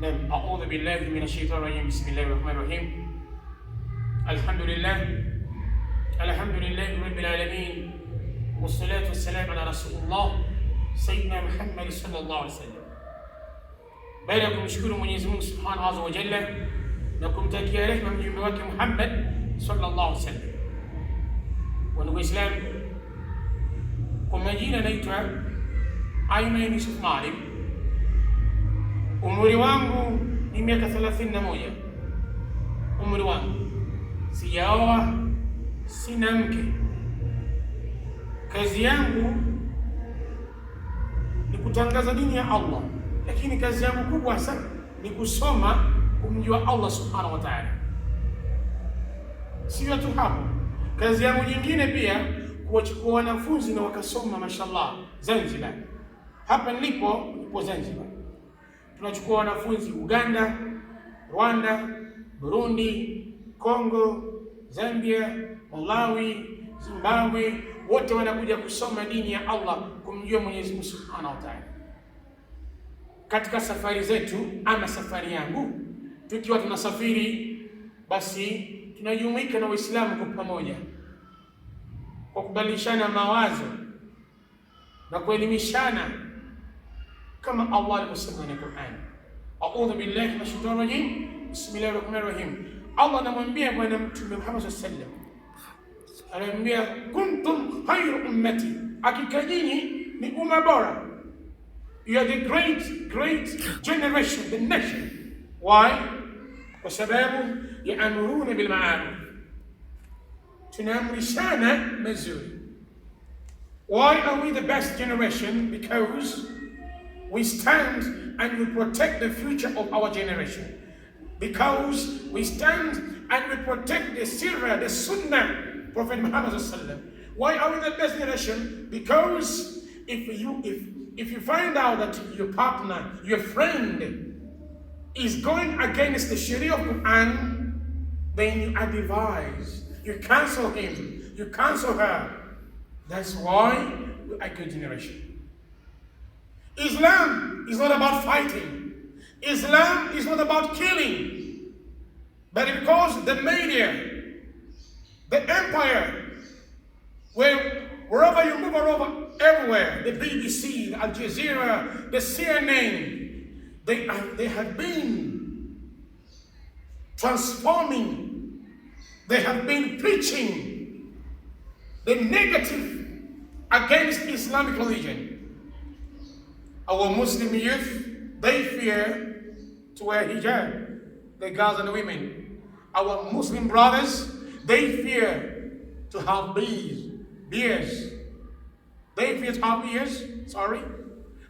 أعوذ بالله من الشيطان الرجيم. بسم الله الرحمن الرحيم. الحمد لله رب العالمين، والصلاة والسلام على رسول الله سيدنا محمد صلى الله عليه وسلم. Baada ya kumshukuru Mwenyezi Mungu Subhanahu Azza wa Jalla na kumtakia rehema mjumbe wake Muhammad sallallahu alaihi wasallam. Ndugu Waislamu, kwa majina naitwa Aiman Yusuf. Umri wangu ni miaka 31. Umri wangu, sijaoa, sina mke. Kazi yangu ni kutangaza dini ya Allah, lakini kazi yangu kubwa sana ni kusoma, kumjua Allah subhanahu wa ta'ala. Sio tu hapo, kazi yangu nyingine pia kuwachukua wanafunzi na wakasoma mashallah Zanzibar. Hapa nilipo Zanzibar. Tunachukua wanafunzi Uganda, Rwanda, Burundi, Kongo, Zambia, Malawi, Zimbabwe, wote wanakuja kusoma dini ya Allah, kumjua Mwenyezi Mungu Subhanahu wa Ta'ala. Katika safari zetu ama safari yangu, tukiwa tunasafiri, basi tunajumuika na Waislamu kwa pamoja, kwa kubadilishana mawazo na kuelimishana kama Allah alivyosema kwenye Qur'an. A'udhu billahi minash shaitani rajim. Bismillahir rahmanir rahim. Allah anamwambia Bwana Mtume Muhammad sallallahu alaihi wasallam, anamwambia kuntum khayru ummati, hakika nyinyi ni umma bora. You are the great generation, the nation. Why? Kwa sababu yaamuruna bil ma'ruf, tunaamrishana mazuri. Why are we the best generation? Because we stand and we protect the future of our generation. Because we stand and we protect the Sirah, the Sunnah, Prophet Muhammad sallallahu alaihi wasallam. Why are we the best generation? Because if you find out that your partner, your friend, is going against the Sharia of Quran, then you advise, you counsel him, you counsel her. That's why we are a good generation. Islam is not about fighting. Islam is not about killing. But because the media, the empire, wherever you move around, everywhere, the BBC, the Al Jazeera, the CNN, they have been transforming, they have been preaching the negative against Islamic religion. Our Muslim youth, they fear to wear hijab, the girls and the women. Our Muslim brothers, they fear to have beards. They fear to have ears,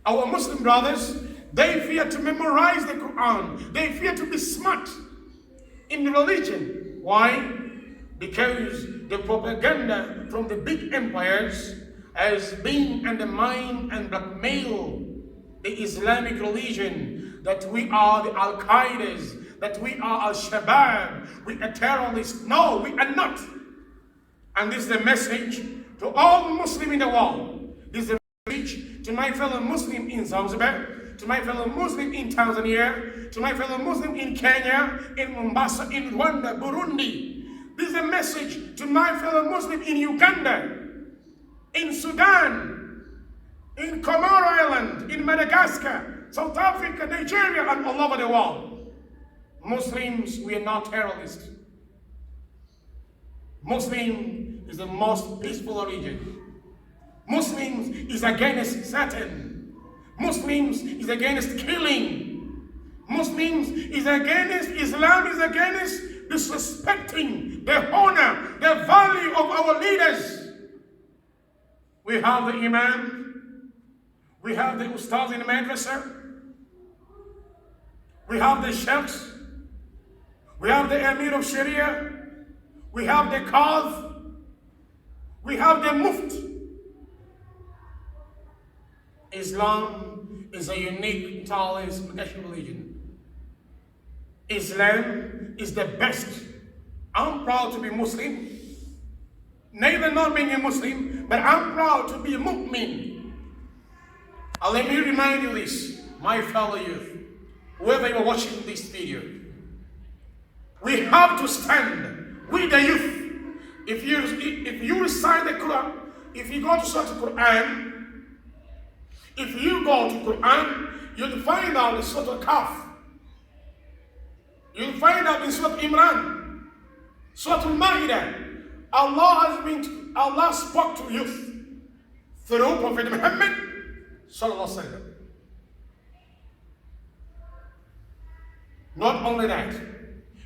Our Muslim brothers, they fear to memorize the Quran. They fear to be smart in religion. Why? Because the propaganda from the big empires has been undermined and blackmailed the Islamic religion, that we are the Al-Qaedas, that we are Al-Shabaab, we are terrorists. No, we are not. And this is the message to all Muslims in the world. This is the message to my fellow Muslim in Zanzibar, to my fellow Muslim in Tanzania, to my fellow Muslim in Kenya, in Mombasa, in Rwanda, Burundi. This is a message to my fellow Muslim in Uganda, in Sudan, in Comoro Island, in Madagascar, South Africa, Nigeria, and all over the world. Muslims, we are not terrorists. Muslim is the most peaceful religion. Muslims is against Satan. Muslims is against killing. Muslims is against, Islam is against disrespecting the honor, the value of our leaders. We have the Imam, we have the Ustaz in the madrasa, we have the Sheikhs, we have the Emir of Sharia, we have the Qadh, we have the Muft. Islam is a unique, tolerant, religion. Islam is the best. I'm proud to be Muslim. Neither not being a Muslim, but I'm proud to be a mu'min. And let me remind you this, my fellow youth. whoever you are watching this video, we have to stand with the youth. If you recite the Quran, if you go to Surah Quran, if you go to Quran, you'll find out in Surah Kaf. You'll find out in Surah Imran, Surah Al-Ma'idah. Allah spoke to youth through Prophet Muhammad sallallahu alaihi wasallam. Not only that,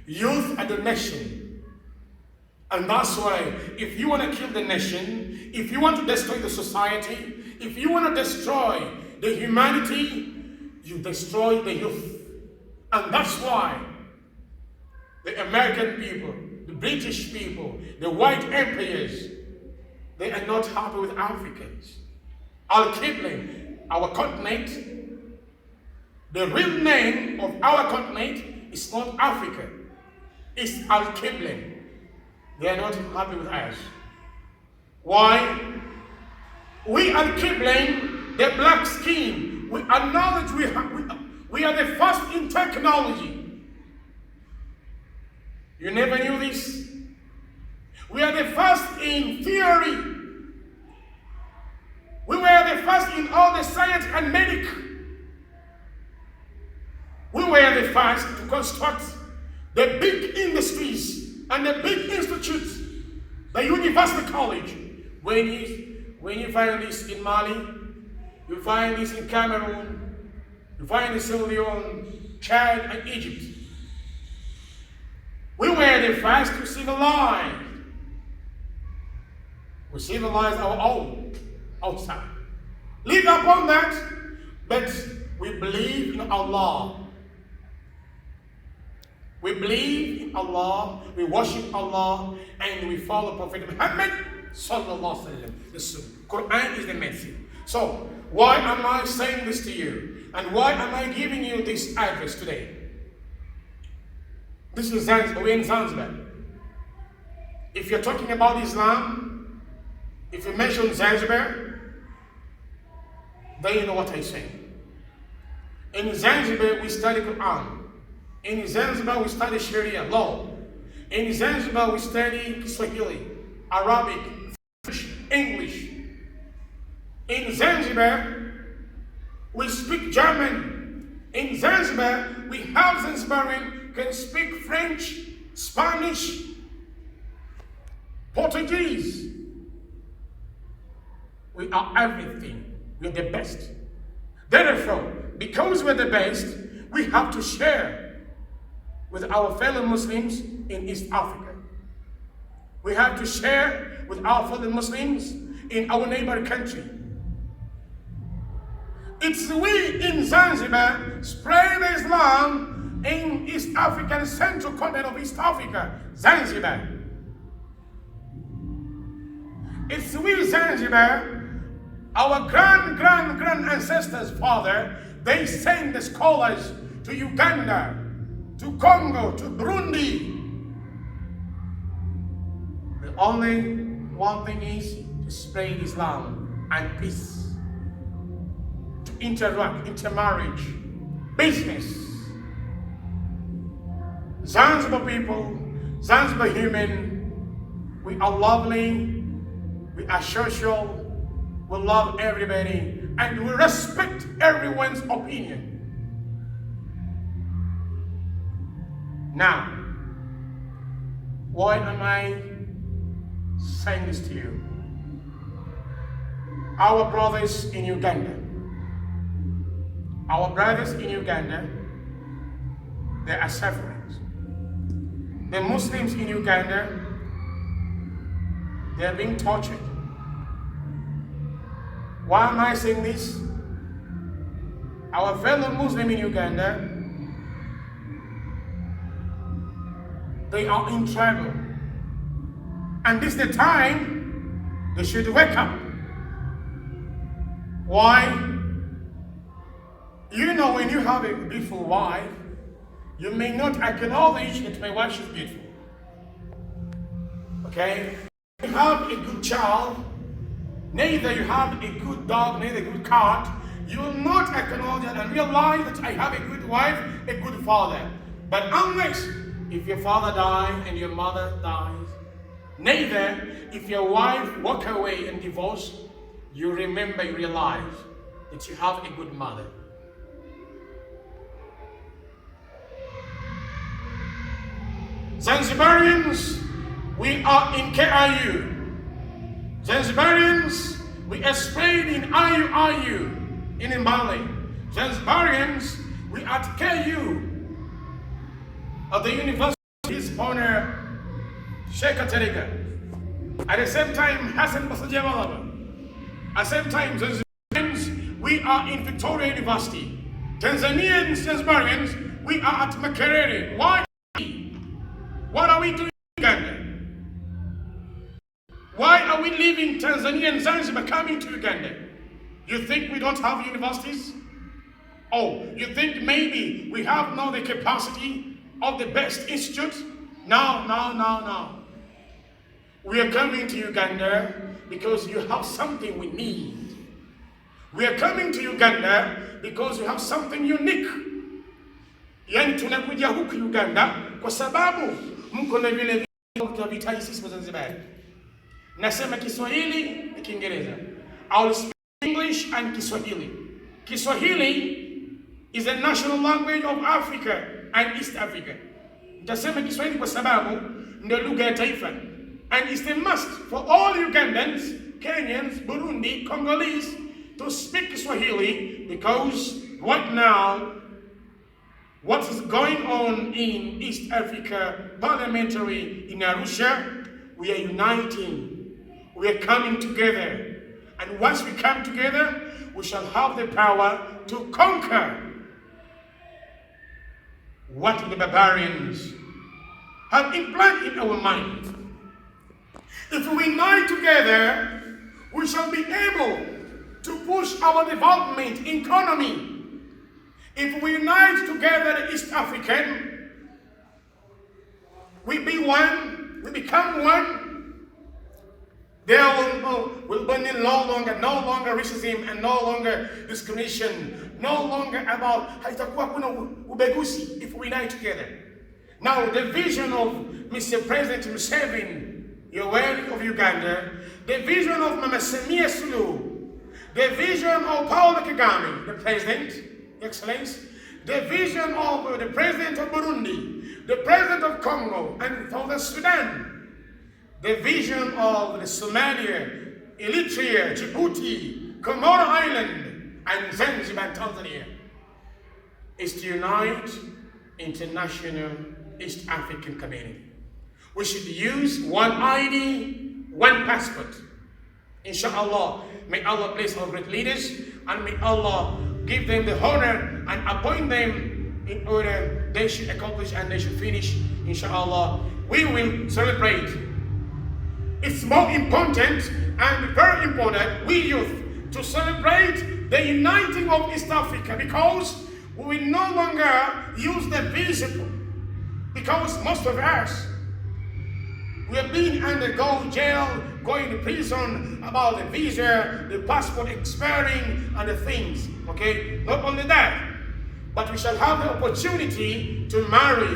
youth are the nation. And that's why if you want to kill the nation, if you want to destroy the society, if you want to destroy the humanity, you destroy the youth. And that's why the American people, the British people, the white empires, they are not happy with Africans. Al-Qibla, our continent, the real name of our continent is not Africa. It's Al-Qibla. They are not happy with us. Why? We Al-Qibla, the black skin, we acknowledge we are the first in technology. You never knew this? We are the first in theory. We were the first in all the science and medic. We were the first to construct the big industries and the big institutes, the university college. When you find this in Mali, you find this in Cameroon, you find this in Sierra Leone, Chad, and Egypt. We were the first to civilize. We civilize our own outside. Live upon that, but we believe in Allah. We believe in Allah, we worship Allah, and we follow Prophet Muhammad sallallahu alaihi wasallam. The Quran is the message. So, why am I saying this to you? And why am I giving you this address today? This is Zanzibar, we're in Zanzibar. If you're talking about Islam, if you mention Zanzibar, then you know what I say. In Zanzibar, we study Quran. In Zanzibar, we study Sharia law. In Zanzibar, we study Swahili, Arabic, French, English. In Zanzibar, we speak German. In Zanzibar, we have Zanzibarian can speak French, Spanish, Portuguese. We are everything. We're the best. Therefore, because we're the best, we have to share with our fellow Muslims in East Africa. We have to share with our fellow Muslims in our neighbor country. It's we in Zanzibar spread Islam in East African central continent of East Africa, Zanzibar. It's we Zanzibar, our grand ancestors' father, they sent the scholars to Uganda, to Congo, to Burundi. The only one thing is to spread Islam and peace, to interact, intermarriage, business. Zanzibar people, Zanzibar human, we are lovely, we are social, we love everybody, and we respect everyone's opinion. Now, why am I saying this to you? Our brothers in Uganda, they are suffering. The Muslims in Uganda, they are being tortured. Why am I saying this? Our fellow Muslim in Uganda, they are in trouble. And this is the time they should wake up. Why? You know, when you have a beautiful wife, you may not acknowledge that my wife is beautiful. Okay? You have a good child, neither you have a good dog, neither a good cat, You will not acknowledge and realize that I have a good wife, a good father. But unless if your father dies and your mother dies, neither if your wife walk away and divorce, you remember, you realize that you have a good mother. Zanzibarians, we are in KIU. Zanzibarians, we are spread in IUIU in Mali. Zanzibarians, we are at KU of the University of His Honor Sheikh Aiman. At the same time, Hassan Basajamalaba. At the same time, Zanzibarians, we are in Victoria University. Tanzanians, Zanzibarians, we are at Makerere. Why? What are we doing in Uganda? Why are we leaving Tanzania and Zanzibar coming to Uganda? You think we don't have universities? Oh, you think maybe we have now the capacity of the best institute? No. We are coming to Uganda because you have something we need. We are coming to Uganda because you have something unique. Yani tunakuja huku Uganda kwa sababu mko na vile tunavitaji sisi wa Zanzibar. Nasema Kiswahili na Kiingereza. I will speak English and Kiswahili. Kiswahili is a national language of Africa and East Africa. Nitasema Kiswahili kwa sababu ndio lugha ya taifa. And it's a must for all Ugandans, Kenyans, Burundi, Congolese to speak Kiswahili because right now what is going on in East Africa parliamentary in Arusha, we are uniting. We are coming together. And once we come together, we shall have the power to conquer what the barbarians have implanted in our mind. If we unite together, we shall be able to push our development economy. If we unite together the East African, we be one, we become one. There will be no longer racism and no longer discrimination, no longer about haitakuwa kuna ubaguzi if we unite together. Now the vision of Mr. President Museveni, Yoweri of Uganda, the vision of Mama Samia Suluhu, the vision of Paul Kagame, the President, Excellency, the vision of the President of Burundi, the President of Congo, and Southern Sudan, the vision of the Somalia, Eritrea, Djibouti, Comoro Island, and Zanzibar and Tanzania is to unite international East African community. We should use one ID, one passport. Inshallah, may Allah bless our great leaders and may Allah give them the honor and appoint them in order they should accomplish and they should finish. Inshallah, we will celebrate. It's more important and very important, we youth, to celebrate the uniting of East Africa because we will no longer use the visible. Because most of us, we have been undergo jail, going to prison about the visa, the passport expiring, and the things. Okay? Not only that, but we shall have the opportunity to marry.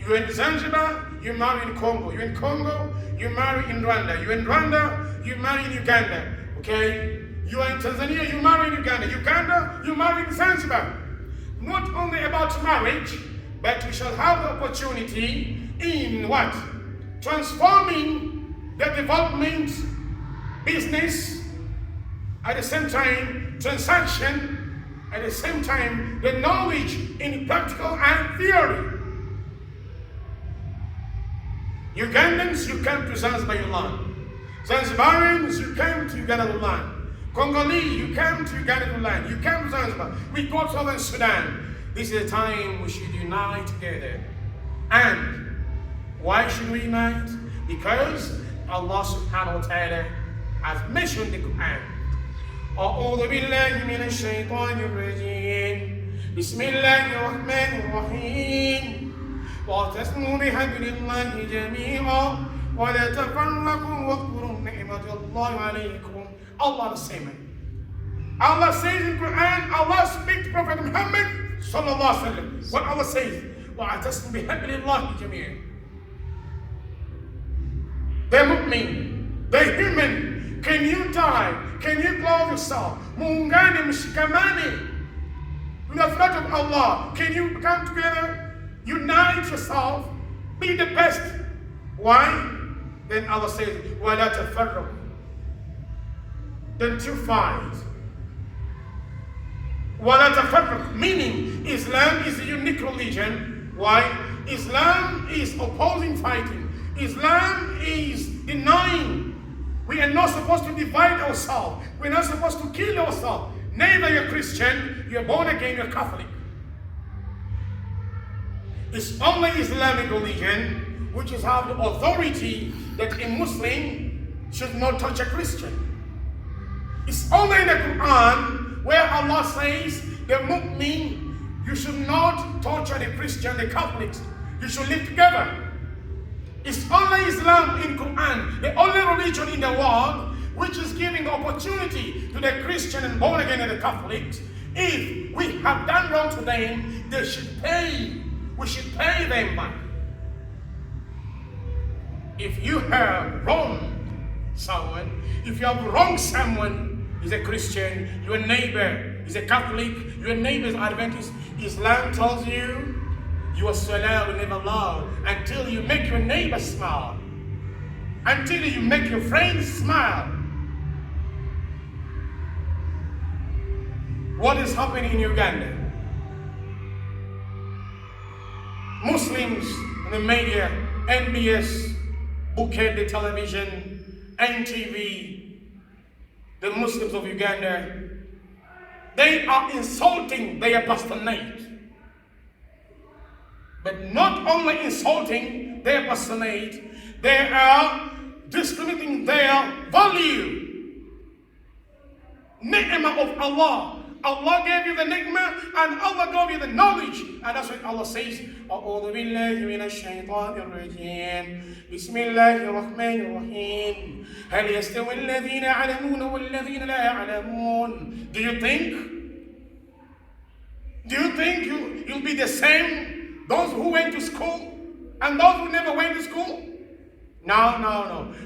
You in Zanzibar, you marry in Congo. You in Congo, you marry in Rwanda. You in Rwanda, you marry in Uganda. Okay? You are in Tanzania, you marry in Uganda. Uganda, you marry in Zanzibar. Not only about marriage, but we shall have the opportunity in what? Transforming the development business, at the same time transaction, at the same time the knowledge in practical and theory. Ugandans, you come to Zanzibar, you learn. Zanzibarians, you come to Uganda, you learn. Congolese, you come to Uganda, you learn. You come to Zanzibar, we go to Southern Sudan. This is the time we should unite together. And why should we unite? Because Allah subhanahu wa ta'ala has mentioned the Quran. أعوذ بالله من الشيطان الرجيم بسم الله الرحمن الرحيم واعتصموا بحبل الله جميعا ولا تفرقوا واذكروا نعمة الله عليكم. Allah is saying, Allah says in Quran, Allah speaks to Prophet Muhammad sallallahu alaihi wasallam. What Allah says, وَاعْتَصِمُوا بِحَبْلِ اللَّهِ جَمِيعًا. The mu'min, the human, can you die? Can you clothe yourself? Muungane, mshikamane. With the threat of Allah, can you come together? Unite yourself. Be the best. Why? Then Allah says, وَلَا تَفَرَّقُوا. Don't you fight. وَلَا تَفَرَّقُوا. Meaning, Islam is a unique religion. Why? Islam is opposing fighting. Islam is denying. We are not supposed to divide ourselves. We're not supposed to kill ourselves. Neither you're Christian, you're born again, you're Catholic. It's only Islamic religion which has the authority that a Muslim should not touch a Christian. It's only in the Quran where Allah says, the mu'min, you should not torture the Christian, the Catholics. You should live together. It's only Islam in Quran, the only religion in the world which is giving opportunity to the Christian and born again and the Catholics. If we have done wrong to them, they should pay. We should pay them back. If you have wronged someone, if you have wronged someone, is a Christian, your neighbor is a Catholic, your neighbor is Adventist, Islam tells you, your salah will never allow until you make your neighbor smile, until you make your friends smile. What is happening in Uganda? Muslims in the media, NBS, Bouquet the television, NTV, the Muslims of Uganda, they are insulting their pastorate. But not only insulting their pastorate, they are discriminating their value. Ni'mah of Allah. Allah gave you the ni'mah and Allah gave you the knowledge. And that's what Allah says. أعوذ بالله من الشيطان الرجيم بسم الله الرحمن الرحيم هل يستوي الذين يعلمون والذين لا يعلمون. Do you think you'll be the same? Those who went to school and those who never went to school? No.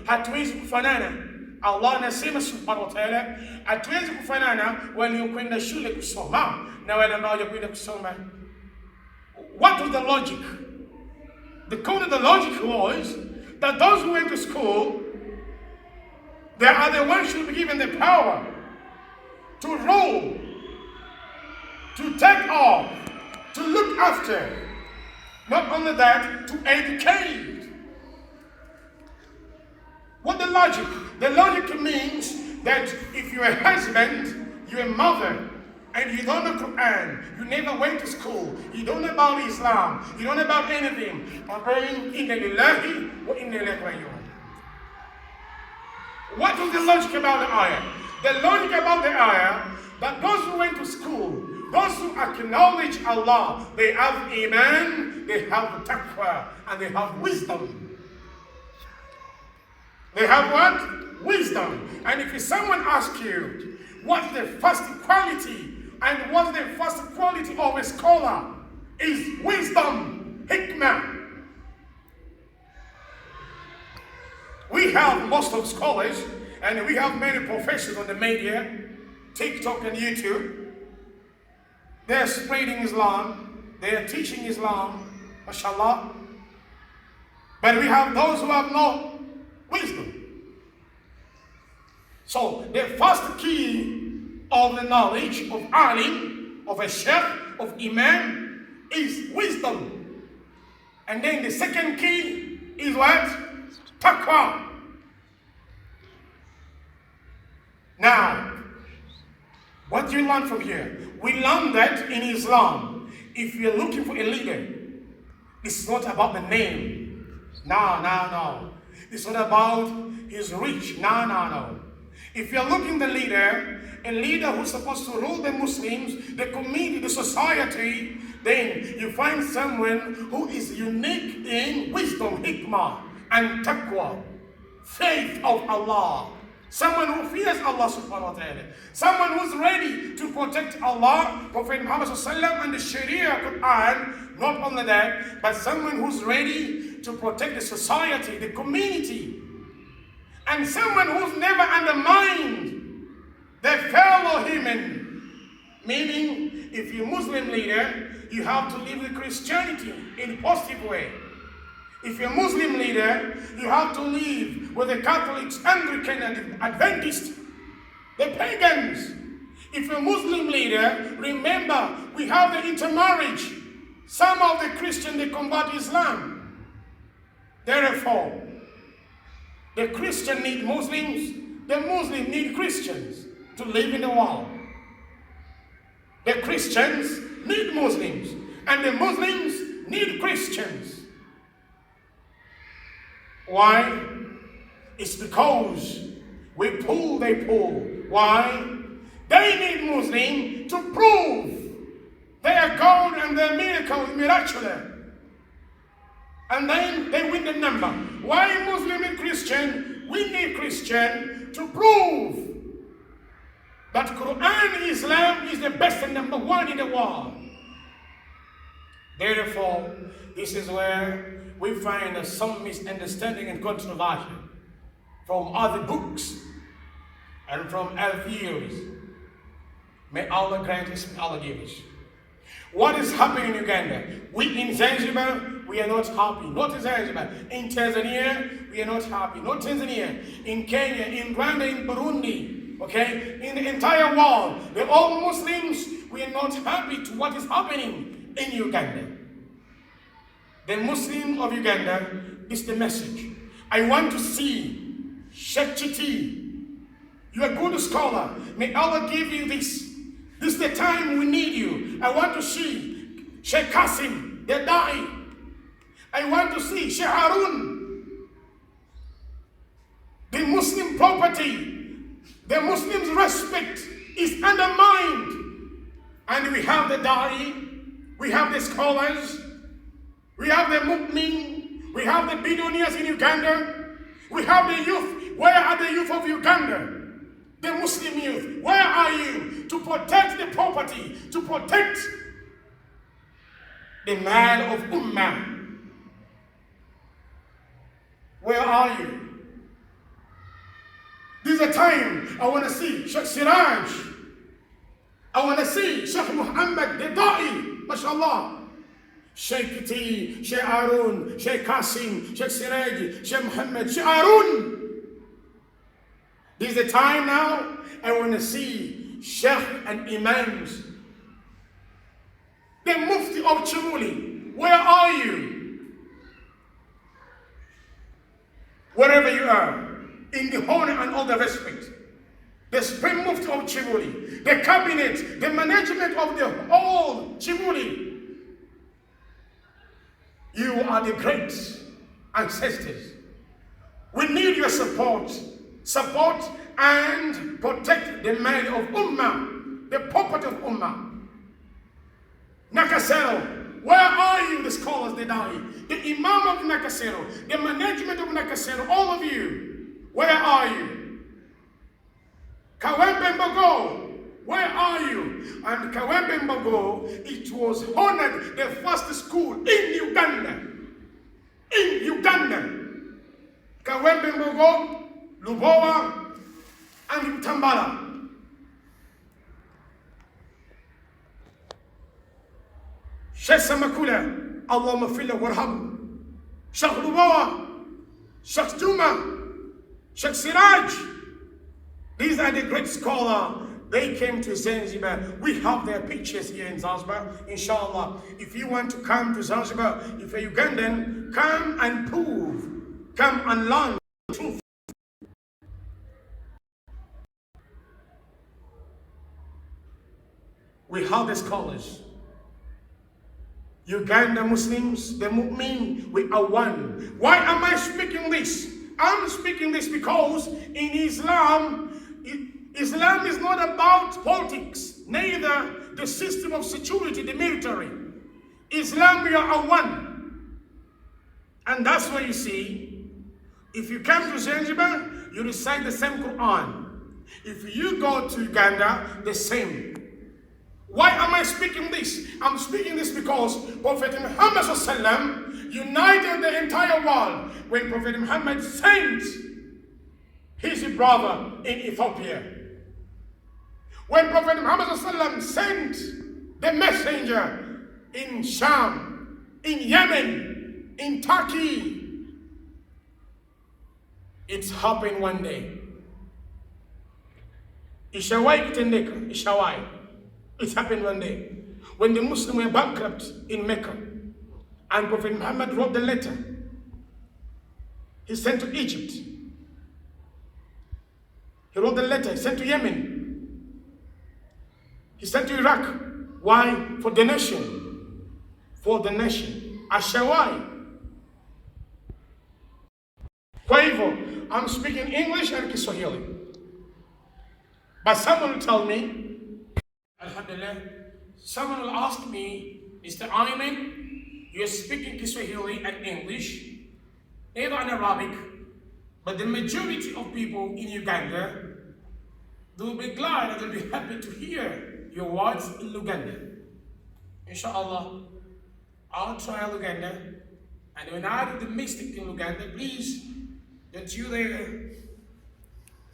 Hatuwezi kufanana. Allah anasema subhanahu wa ta'ala, hatuwezi kufanana waliokwenda shule kusoma na wale ambao hawakwenda kusoma. What was the logic? The code of the logic was that those who went to school, they are the ones who should be given the power to rule, to take off, to look after. Not only that, to educate. What the logic? The logic means that if you're a husband, you're a mother, and you don't know Quran, you never went to school, you don't know about Islam, you don't know about anything, inna lillahi wa inna ilayhi raji'un. What was the logic about the ayah? The logic about the ayah, that those who went to school, those who acknowledge Allah, they have iman, they have taqwa, and they have wisdom. They have what? Wisdom. And if someone asks you, what's the first quality and what's the first quality of a scholar? Is wisdom, hikmah. We have most of scholars and we have many professors on the media, TikTok and YouTube. They're spreading Islam, they're teaching Islam, mashallah. But we have those who have no wisdom. So the first key of the knowledge of alim, of a sheikh, of imam is wisdom. And then the second key is what? Taqwa. Now, what do you learn from here? We learn that in Islam, if you're looking for a leader, it's not about the name. No. It's not about his reach. No. If you're looking for a leader who's supposed to rule the Muslims, the community, the society, then you find someone who is unique in wisdom, hikmah, and taqwa, faith of Allah, someone who fears Allah subhanahu wa ta'ala, someone who's ready to protect Allah, Prophet Muhammad sallallahu alaihi wasallam, and the Sharia Quran. Not only that, but someone who's ready to protect the society, the community, and someone who's never undermined their fellow human. Meaning, if you're a Muslim leader, you have to live with Christianity in a positive way. If you're a Muslim leader, you have to live with the Catholics, Anglican, and Adventists, the pagans. If you're a Muslim leader, remember, we have the intermarriage. Some of the Christians, they combat Islam. Therefore, the Christian need Muslims, the Muslims need Christians to live in the world. The Christians need Muslims, and the Muslims need Christians. Why? It's because we pull, they pull. Why? They need Muslims to prove their God and their miraculous. And then they win the number. Why Muslim and Christian? We need Christian to prove that Quran Islam is the best and number one in the world. Therefore, this is where we find some misunderstanding and controversy from other books and from other theories. May Allah grant us, may Allah give us. What is happening in Uganda? We in Zanzibar, we are not happy. Not in Zanzibar. In Tanzania, we are not happy. Not Tanzania. In Kenya, in Rwanda, in Burundi. Okay? In the entire world, we're all Muslims. We are not happy to what is happening in Uganda. The Muslim of Uganda is the message. I want to see Sheikh Chiti. You are a good scholar. May Allah give you this. This is the time we need you. I want to see Sheikh Qasim, the Da'i. I want to see Sheikh Harun. The Muslim property, the Muslims' respect is undermined. And we have the Da'i, we have the scholars, we have the Mu'min, we have the billionaires in Uganda, we have the youth. Where are the youth of Uganda? The Muslim youth, where are you to protect the property, to protect the man of Ummah? Where are you? This is a time I want to see Sheikh Siraj. I want to see Sheikh Muhammad the Da'i, mashallah. Sheikh T, Sheikh Harun, Sheikh Qasim, Sheikh Siraj, Sheikh Muhammad, Sheikh Harun. This is the time now I want to see Sheikh and Imams. The Mufti of Chimuli, where are you? Wherever you are, in the honor and all the respect. The Supreme Mufti of Chimuli, the cabinet, the management of the whole Chimuli. You are the great ancestors. We need your support. Support and protect the man of Ummah, the property of Ummah. Nakasero, where are you, the scholars, the Da'i, the Imam of Nakasero, the management of Nakasero, all of you, where are you? Kawembe Mbogo, where are you? And Kawembe Mbogo, it was honored the first school in Uganda. In Uganda. Kawembe Mbogo, Lubowa, and Tambala. Sheikh Samakula, Allahumma filla warham. Sheikh Lubowa, Sheikh Juma, Sheikh Siraj. These are the great scholars. They came to Zanzibar. We have their pictures here in Zanzibar. Inshallah, if you want to come to Zanzibar, if you're Ugandan, come and prove. Come and learn the truth. We have the scholars. Uganda Muslims, the Mu'min, we are one. Why am I speaking this? I'm speaking this because in Islam, Islam is not about politics, neither the system of security, the military. Islam, we are one. And that's why you see, If you come to Zanzibar, you recite the same Quran. If you go to Uganda, the same. Why am I speaking this? I'm speaking this because Prophet Muhammad ﷺ united the entire world when Prophet Muhammad sent his brother in Ethiopia. When Prophet Muhammad ﷺ sent the messenger in Sham, in Yemen, in Turkey, it's happened one day. Ishawai kitendeka, Ishawai. It happened one day when the Muslims were bankrupt in Mecca, and Prophet Muhammad wrote the letter. He sent to Egypt. He wrote the letter. He sent to Yemen. He sent to Iraq. Why? For the nation. For the nation. Ashawai. Kwa hivyo, I'm speaking English and Kiswahili. But someone will tell me, Alhamdulillah, someone will ask me, Mr. Aiman, you're speaking Kiswahili and English, either in Arabic, but the majority of people in Uganda, they will be glad and they'll be happy to hear your words in Uganda. Inshallah, I'll try Uganda, and when I do the mistake in Uganda, please, don't you there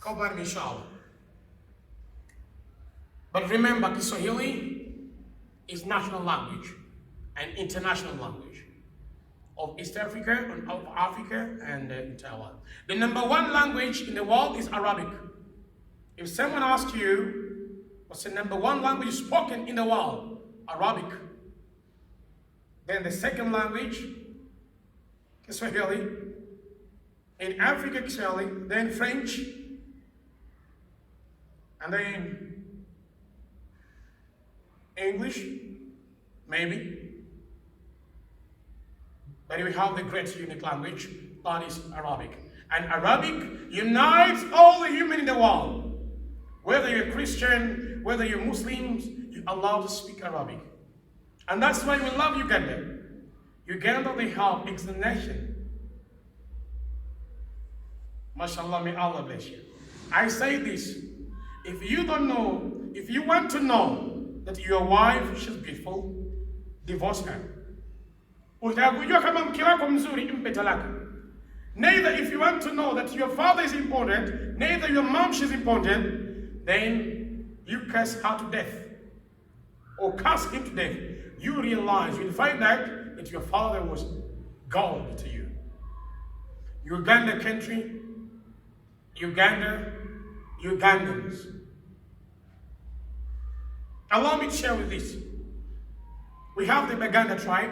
cover me, inshallah. But remember, Kiswahili is national language and international language of East Africa and of Africa and entire world. The number one language in the world is Arabic. If someone asks you, what's the number one language spoken in the world? Arabic. Then the second language, Kiswahili. In Africa, Kiswahili. Then French. And then English, maybe. But we have the great unique language, that is Arabic. And Arabic unites all the human in the world. Whether you're Christian, whether you're Muslims, you're allowed to speak Arabic. And that's why we love Uganda. Uganda, they have explanation. MashaAllah, may Allah bless you. I say this, if you don't know, if you want to know that your wife, she's beautiful, divorce her. Neither if you want to know that your father is important, neither your mom is important, then you curse her to death. Or curse him to death. You realize, you'll find out that your father was God to you. Uganda country, Uganda, Ugandans. Allow me to share with this. We have the Baganda tribe,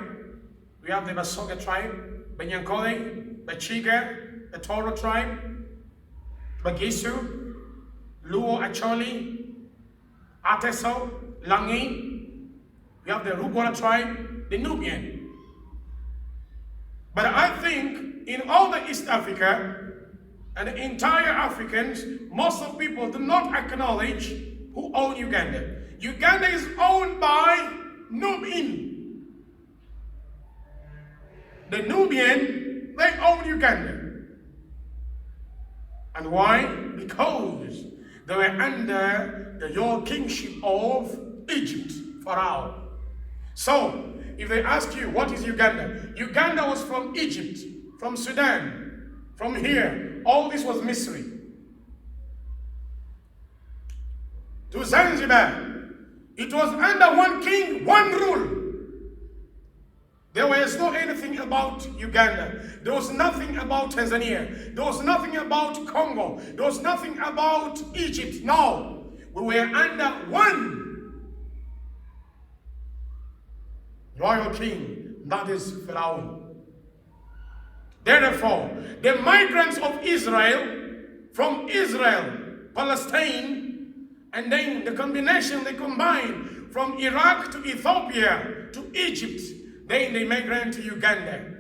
we have the Basoga tribe, Banyankole, Bachiga, the Toro tribe, Bagisu, Luo Acholi, Ateso, Langi. We have the Rugwara tribe, the Nubian. But I think in all the East Africa and the entire Africans, most of people do not acknowledge who own Uganda. Uganda is owned by Nubian. The Nubian, they own Uganda. And why? Because they were under the kingship of Egypt, Pharaoh. So, if they ask you, what is Uganda? Uganda was from Egypt, from Sudan, from here. All this was Misri. To Zanzibar, it was under one king, one rule. There was no anything about Uganda. There was nothing about Tanzania. There was nothing about Congo. There was nothing about Egypt. No, we were under one royal king, that is Pharaoh. Therefore, the migrants of Israel, from Israel, Palestine, and then the combination, they combine from Iraq to Ethiopia to Egypt. Then they migrate to Uganda.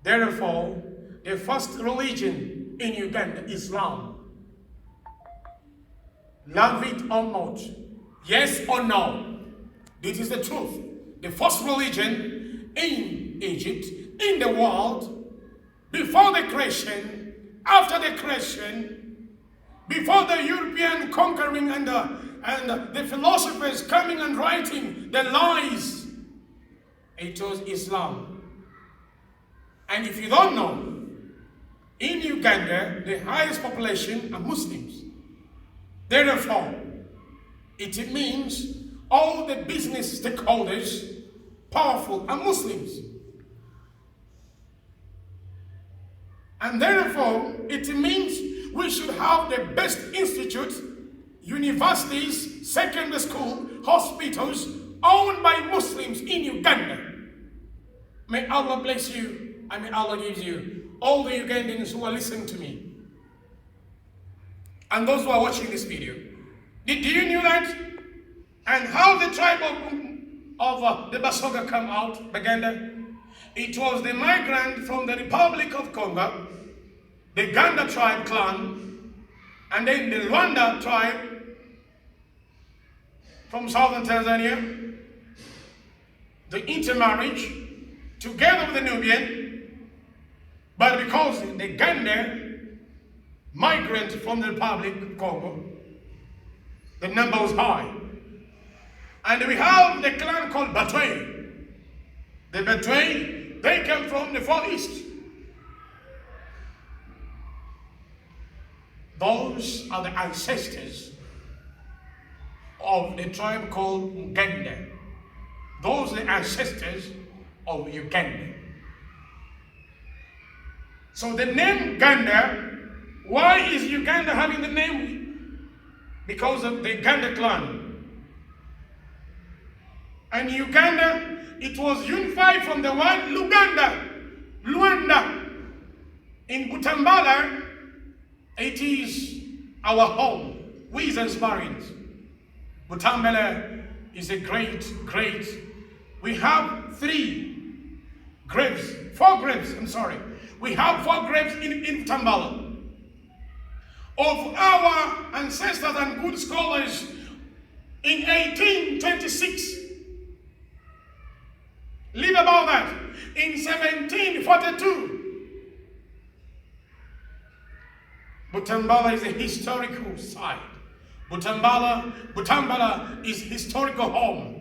Therefore, the first religion in Uganda, Islam. Love it or not, yes or no, this is the truth. The first religion in Egypt, in the world, before the creation, after the creation, before the European conquering and the philosophers coming and writing the lies, it was Islam. And if you don't know, in Uganda, the highest population are Muslims. Therefore, it means all the business stakeholders, powerful, are Muslims. And therefore, it means we should have the best institutes, universities, secondary school, hospitals, owned by Muslims in Uganda. May Allah bless you, and may Allah give you all the Ugandans who are listening to me, and those who are watching this video. Did you know that? And how the tribe of the Basoga come out, Baganda? It was the migrant from the Republic of Congo, the Ganda tribe clan, and then the Rwanda tribe from southern Tanzania, the intermarriage together with the Nubian, but because the Ganda migrant from the Republic of Congo, the number was high. And we have the clan called Batwe. The Batwe, they come from the Far East. Those are the ancestors of the tribe called Uganda. Those are the ancestors of Uganda. So the name Uganda, why is Uganda having the name? Because of the Uganda clan. And Uganda, it was unified from the word Luganda, Luanda. In Butambala, it is our home. We Zanzibarians. Butambala is a great. We have four graves, We have 4 graves in Butambala. Of our ancestors and good scholars in 1826. Leave about that. In 1742. Butambala is a historical site. Butambala is historical home.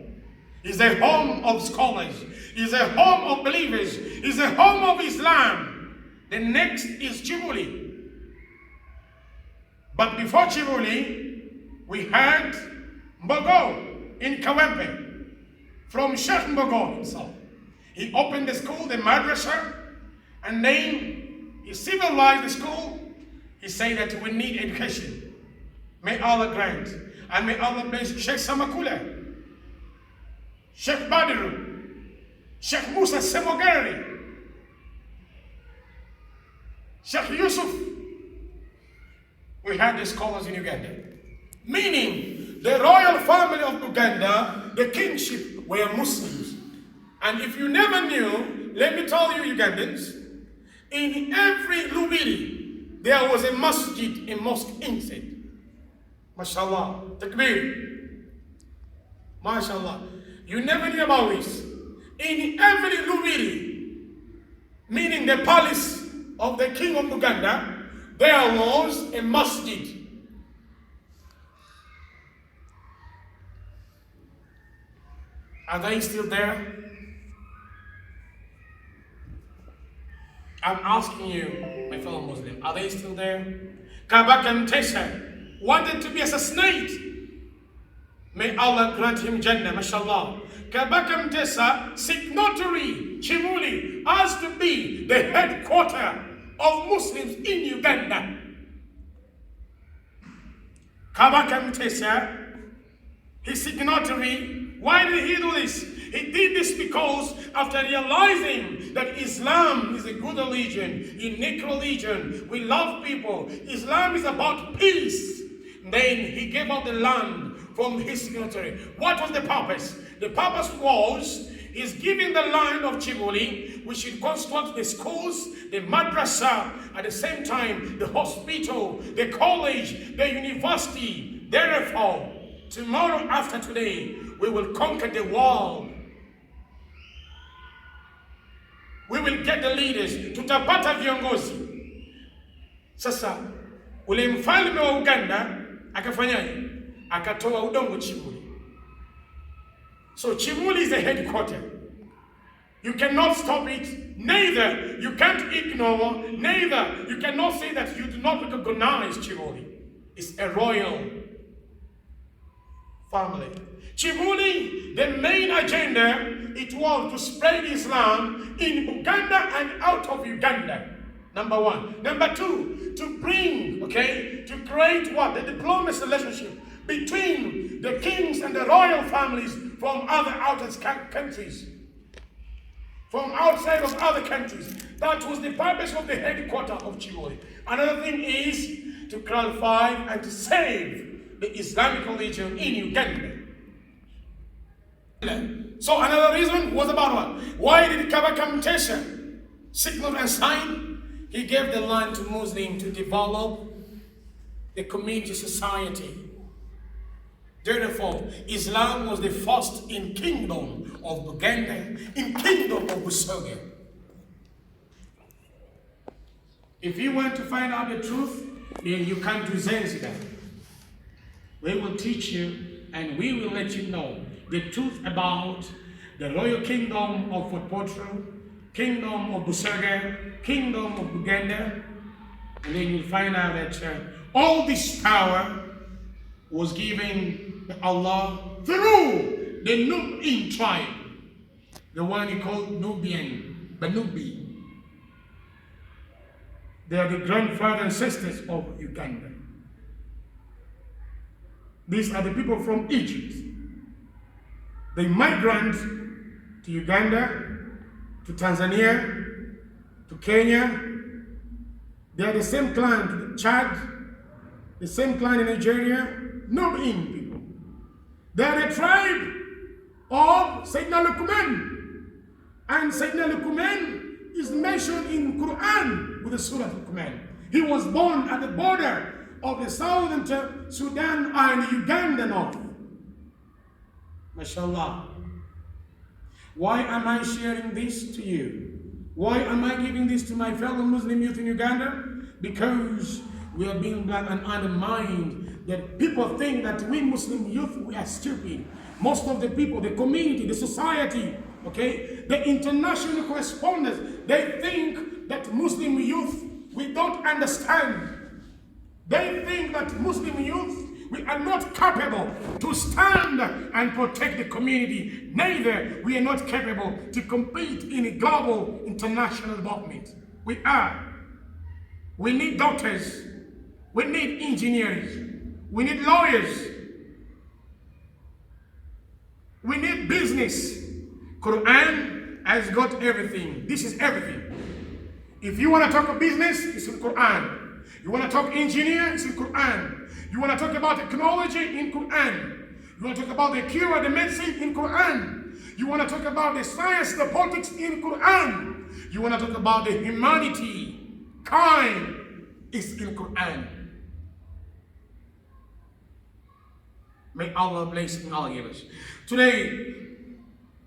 Is a home of scholars. Is a home of believers. Is a home of Islam. The next is Chibuli. But before Chibuli, we had Mbogo in Kawempe, from Sheikh Mbogo himself. He opened the school, the madrasa, and then he civilized the school. He said that we need education. May Allah grant. And may Allah bless Sheikh Samakula, Sheikh Badiru, Sheikh Musa Semogeri, Sheikh Yusuf. We had the scholars in Uganda. Meaning, the royal family of Uganda, the kingship, were Muslims. And if you never knew, let me tell you, Ugandans, in every Lubiri, there was a masjid, a mosque inside. MashaAllah. Takbir. MashaAllah. You never knew about this. In every Lubiri, meaning the palace of the king of Uganda, there was a masjid. Are they still there? I'm asking you, my fellow Muslim, are they still there? Kabaka Mtesa wanted to be assassinated. May Allah grant him Jannah, mashallah. Kabaka Mtesa, signatory Chimuli, asked to be the headquarter of Muslims in Uganda. Kabaka Mtesa, his signatory, why did he do this? He did this because after realizing that Islam is a good religion, unique religion, we love people, Islam is about peace, then he gave up the land from his signatory. What was the purpose? The purpose was, he's giving the land of Chibuli, we should construct the schools, the madrasa, at the same time, the hospital, the college, the university. Therefore, tomorrow after today, we will conquer the world. we will get the leaders, tutapata viongozi. Sasa ule mfalme wa Uganda akafanyaje? Akatoa udongo Chimuli. So Chimuli is the headquarter. You cannot stop it, neither you can't ignore, neither you cannot say that you do not recognize Chimuli. It's a royal family. Chimuli, the main agenda, it was to spread Islam in Uganda and out of Uganda. Number one. Number two, to bring, to create what? The diplomacy relationship between the kings and the royal families from other outer countries. From outside of other countries. That was the purpose of the headquarters of Chimuli. Another thing is to clarify and to save the Islamic religion in Uganda. So another reason was about what? Why did Kabaka Mutesa signal and sign? He gave the land to Muslims to develop the community society. Therefore, Islam was the first in kingdom of Uganda, in kingdom of Busoga. If you want to find out the truth, then you come to Zanzibar. We will teach you and we will let you know the truth about the royal kingdom of Fort Portal, kingdom of Busoga, kingdom of Uganda, and then you'll find out that all this power was given by Allah through the Nubian tribe, the one he called Nubian, Banubi. They are the grandfathers and sisters of Uganda. These are the people from Egypt. They migrate to Uganda, to Tanzania, to Kenya. They are the same clan to Chad, the same clan in Nigeria, Nubian people. They are the tribe of Sayyidina Luqman. And Sayyidina Luqman is mentioned in Quran with the Surah Luqman. He was born at the border of the southern Sudan and Uganda north. MashaAllah. Why am I sharing this to you? Why am I giving this to my fellow Muslim youth in Uganda? Because we are being black and undermined. That people think that we Muslim youth, we are stupid. Most of the people, the community, the society, the international correspondents, they think that Muslim youth, we don't understand. They think that Muslim youth, we are not capable to stand and protect the community. Neither we are not capable to compete in a global international development. We are. We need doctors. We need engineers. We need lawyers. We need business. Quran has got everything. This is everything. If you want to talk about business, it's in Quran. You want to talk engineer, it's in Quran. You want to talk about technology, in Quran. You want to talk about the cure, the medicine, in Quran. You want to talk about the science, the politics, in Quran. You want to talk about the humanity, kind, is in Quran. May Allah bless and Allah give us. Today,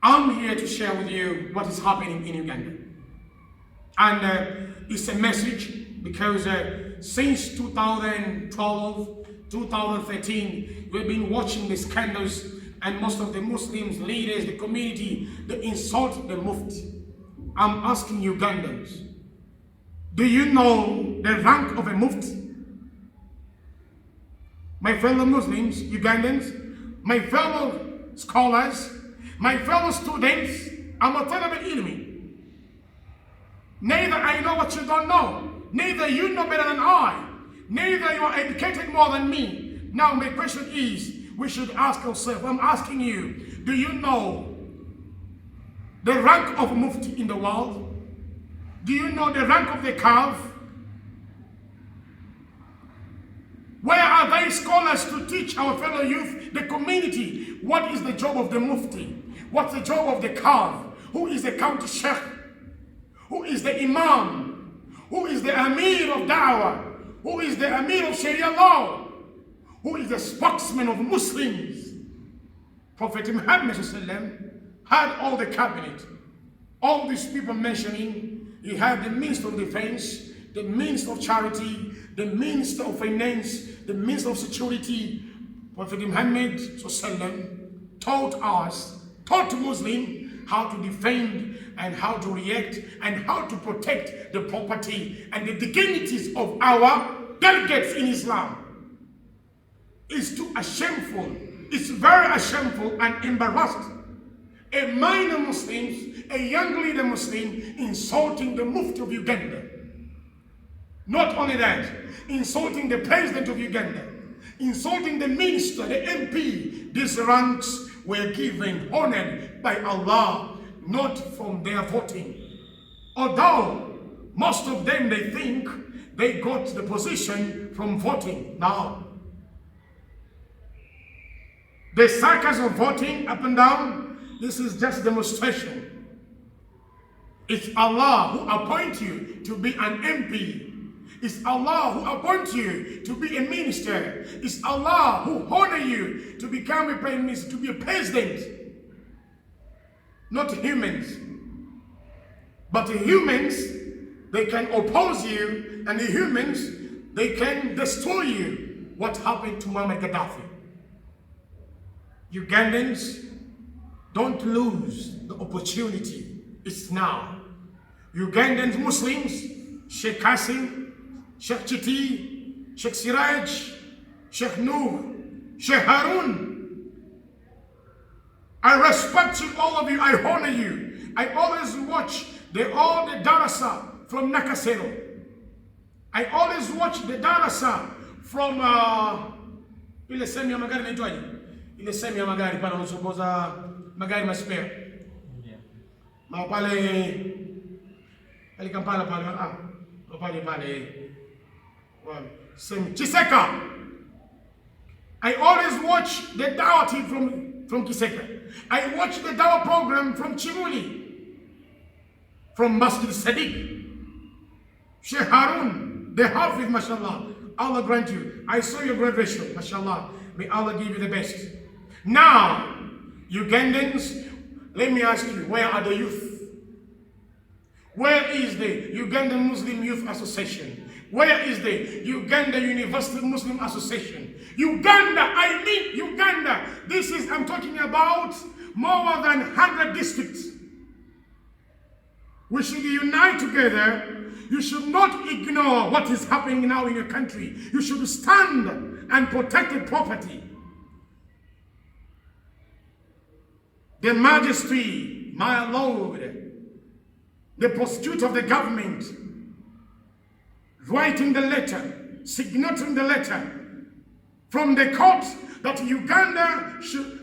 I'm here to share with you what is happening in Uganda. And it's a message because since 2012, 2013, we've been watching the scandals and most of the Muslims, leaders, the community, they insult the Mufti. I'm asking Ugandans, do you know the rank of a Mufti? My fellow Muslims, Ugandans, my fellow scholars, my fellow students, I'm a talib al-ilmi. Neither I know what you don't know. Neither you know better than I. Neither you are educated more than me. Now my question is, we should ask ourselves, I'm asking you, do you know the rank of Mufti in the world? Do you know the rank of the calf? Where are they scholars to teach our fellow youth, the community, what is the job of the Mufti? What's the job of the calf? Who is the county sheikh? Who is the imam? Who is the amir of da'wah? Who is the amir of sharia law? Who is the spokesman of Muslims? Prophet Muhammad had all the cabinet, All these people mentioning, you have the means of defense, the means of charity, the means of finance, the means of security. Prophet Muhammad taught us, taught Muslims how to defend and how to react and how to protect the property and the dignities of our delegates in Islam. It's too shameful. It's very shameful and embarrassed. A minor Muslim, a young leader Muslim, insulting the Mufti of Uganda. Not only that, insulting the president of Uganda, insulting the minister, the MP. These ranks were given, honored by Allah, not from their voting. Although most of them, they think they got the position from voting. Now, the circus of voting up and down, this is just demonstration. It's Allah who appoints you to be an MP. It's Allah who appoints you to be a minister. It's Allah who honors you to become a prime minister, to be a president. Not humans. But the humans, they can oppose you, and the humans, they can destroy you. What happened to Muammar Gaddafi? Ugandans, don't lose the opportunity. It's now. Ugandan Muslims, Sheikh Qasim, Sheikh Chiti, Sheikh Siraj, Sheikh Noor, Sheikh Harun. I respect you, all of you. I honor you. I always watch all the darasa from Nakasero. I always watch the darasa from ile sehemu ya magari inaitwaje? Ile sehemu ya magari pale unachopoza magari maspare. Ma pale Kampala pale pale Kiseka. I always watch the Dawah team from Kiseka. I watch the Dawah program from Chimuli, from Masjid Sadiq. Sheikh Harun, the Hafiz, mashallah. Allah grant you. I saw your graduation, mashallah. May Allah give you the best. Now, Ugandans, let me ask you, where are the youth? Where is the Ugandan Muslim Youth Association? Where is the Uganda University Muslim Association? Uganda, I mean Uganda. I'm talking about more than 100 districts. We should unite together. You should not ignore what is happening now in your country. You should stand and protect the property. The Majesty, my Lord, the prosecutor of the government, writing the letter, signatoring the letter from the court that Uganda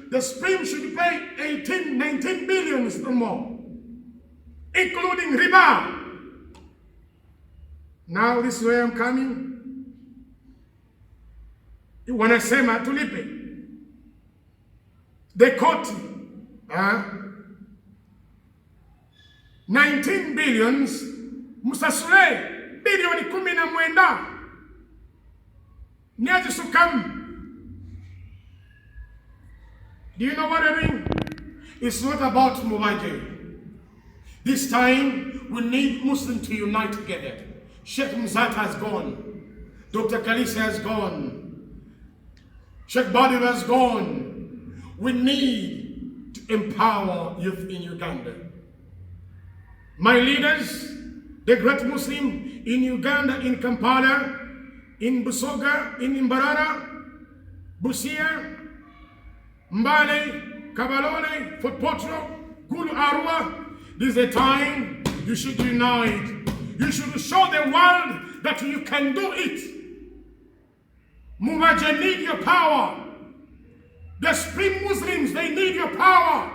the Supreme should pay 19 billions or more, including riba. Now this is where I'm coming. Wanasema tulipe. The court, 19 billions, musasule bilioni 10 niaje sukam. Do you know what I mean? It's not about Mubarak. This time we need Muslims to unite together. Sheikh Mzat has gone. Dr. Kalisa has gone. Sheikh Badir has gone. We need to empower youth in Uganda. My leaders, the great Muslim in Uganda, in Kampala, in Busoga, in Mbarara, Busia, Mbale, Kabalole, Fort Portal, Gulu Arua. This is a time you should unite. You should show the world that you can do it. Mubarak need your power. The Supreme Muslims, they need your power.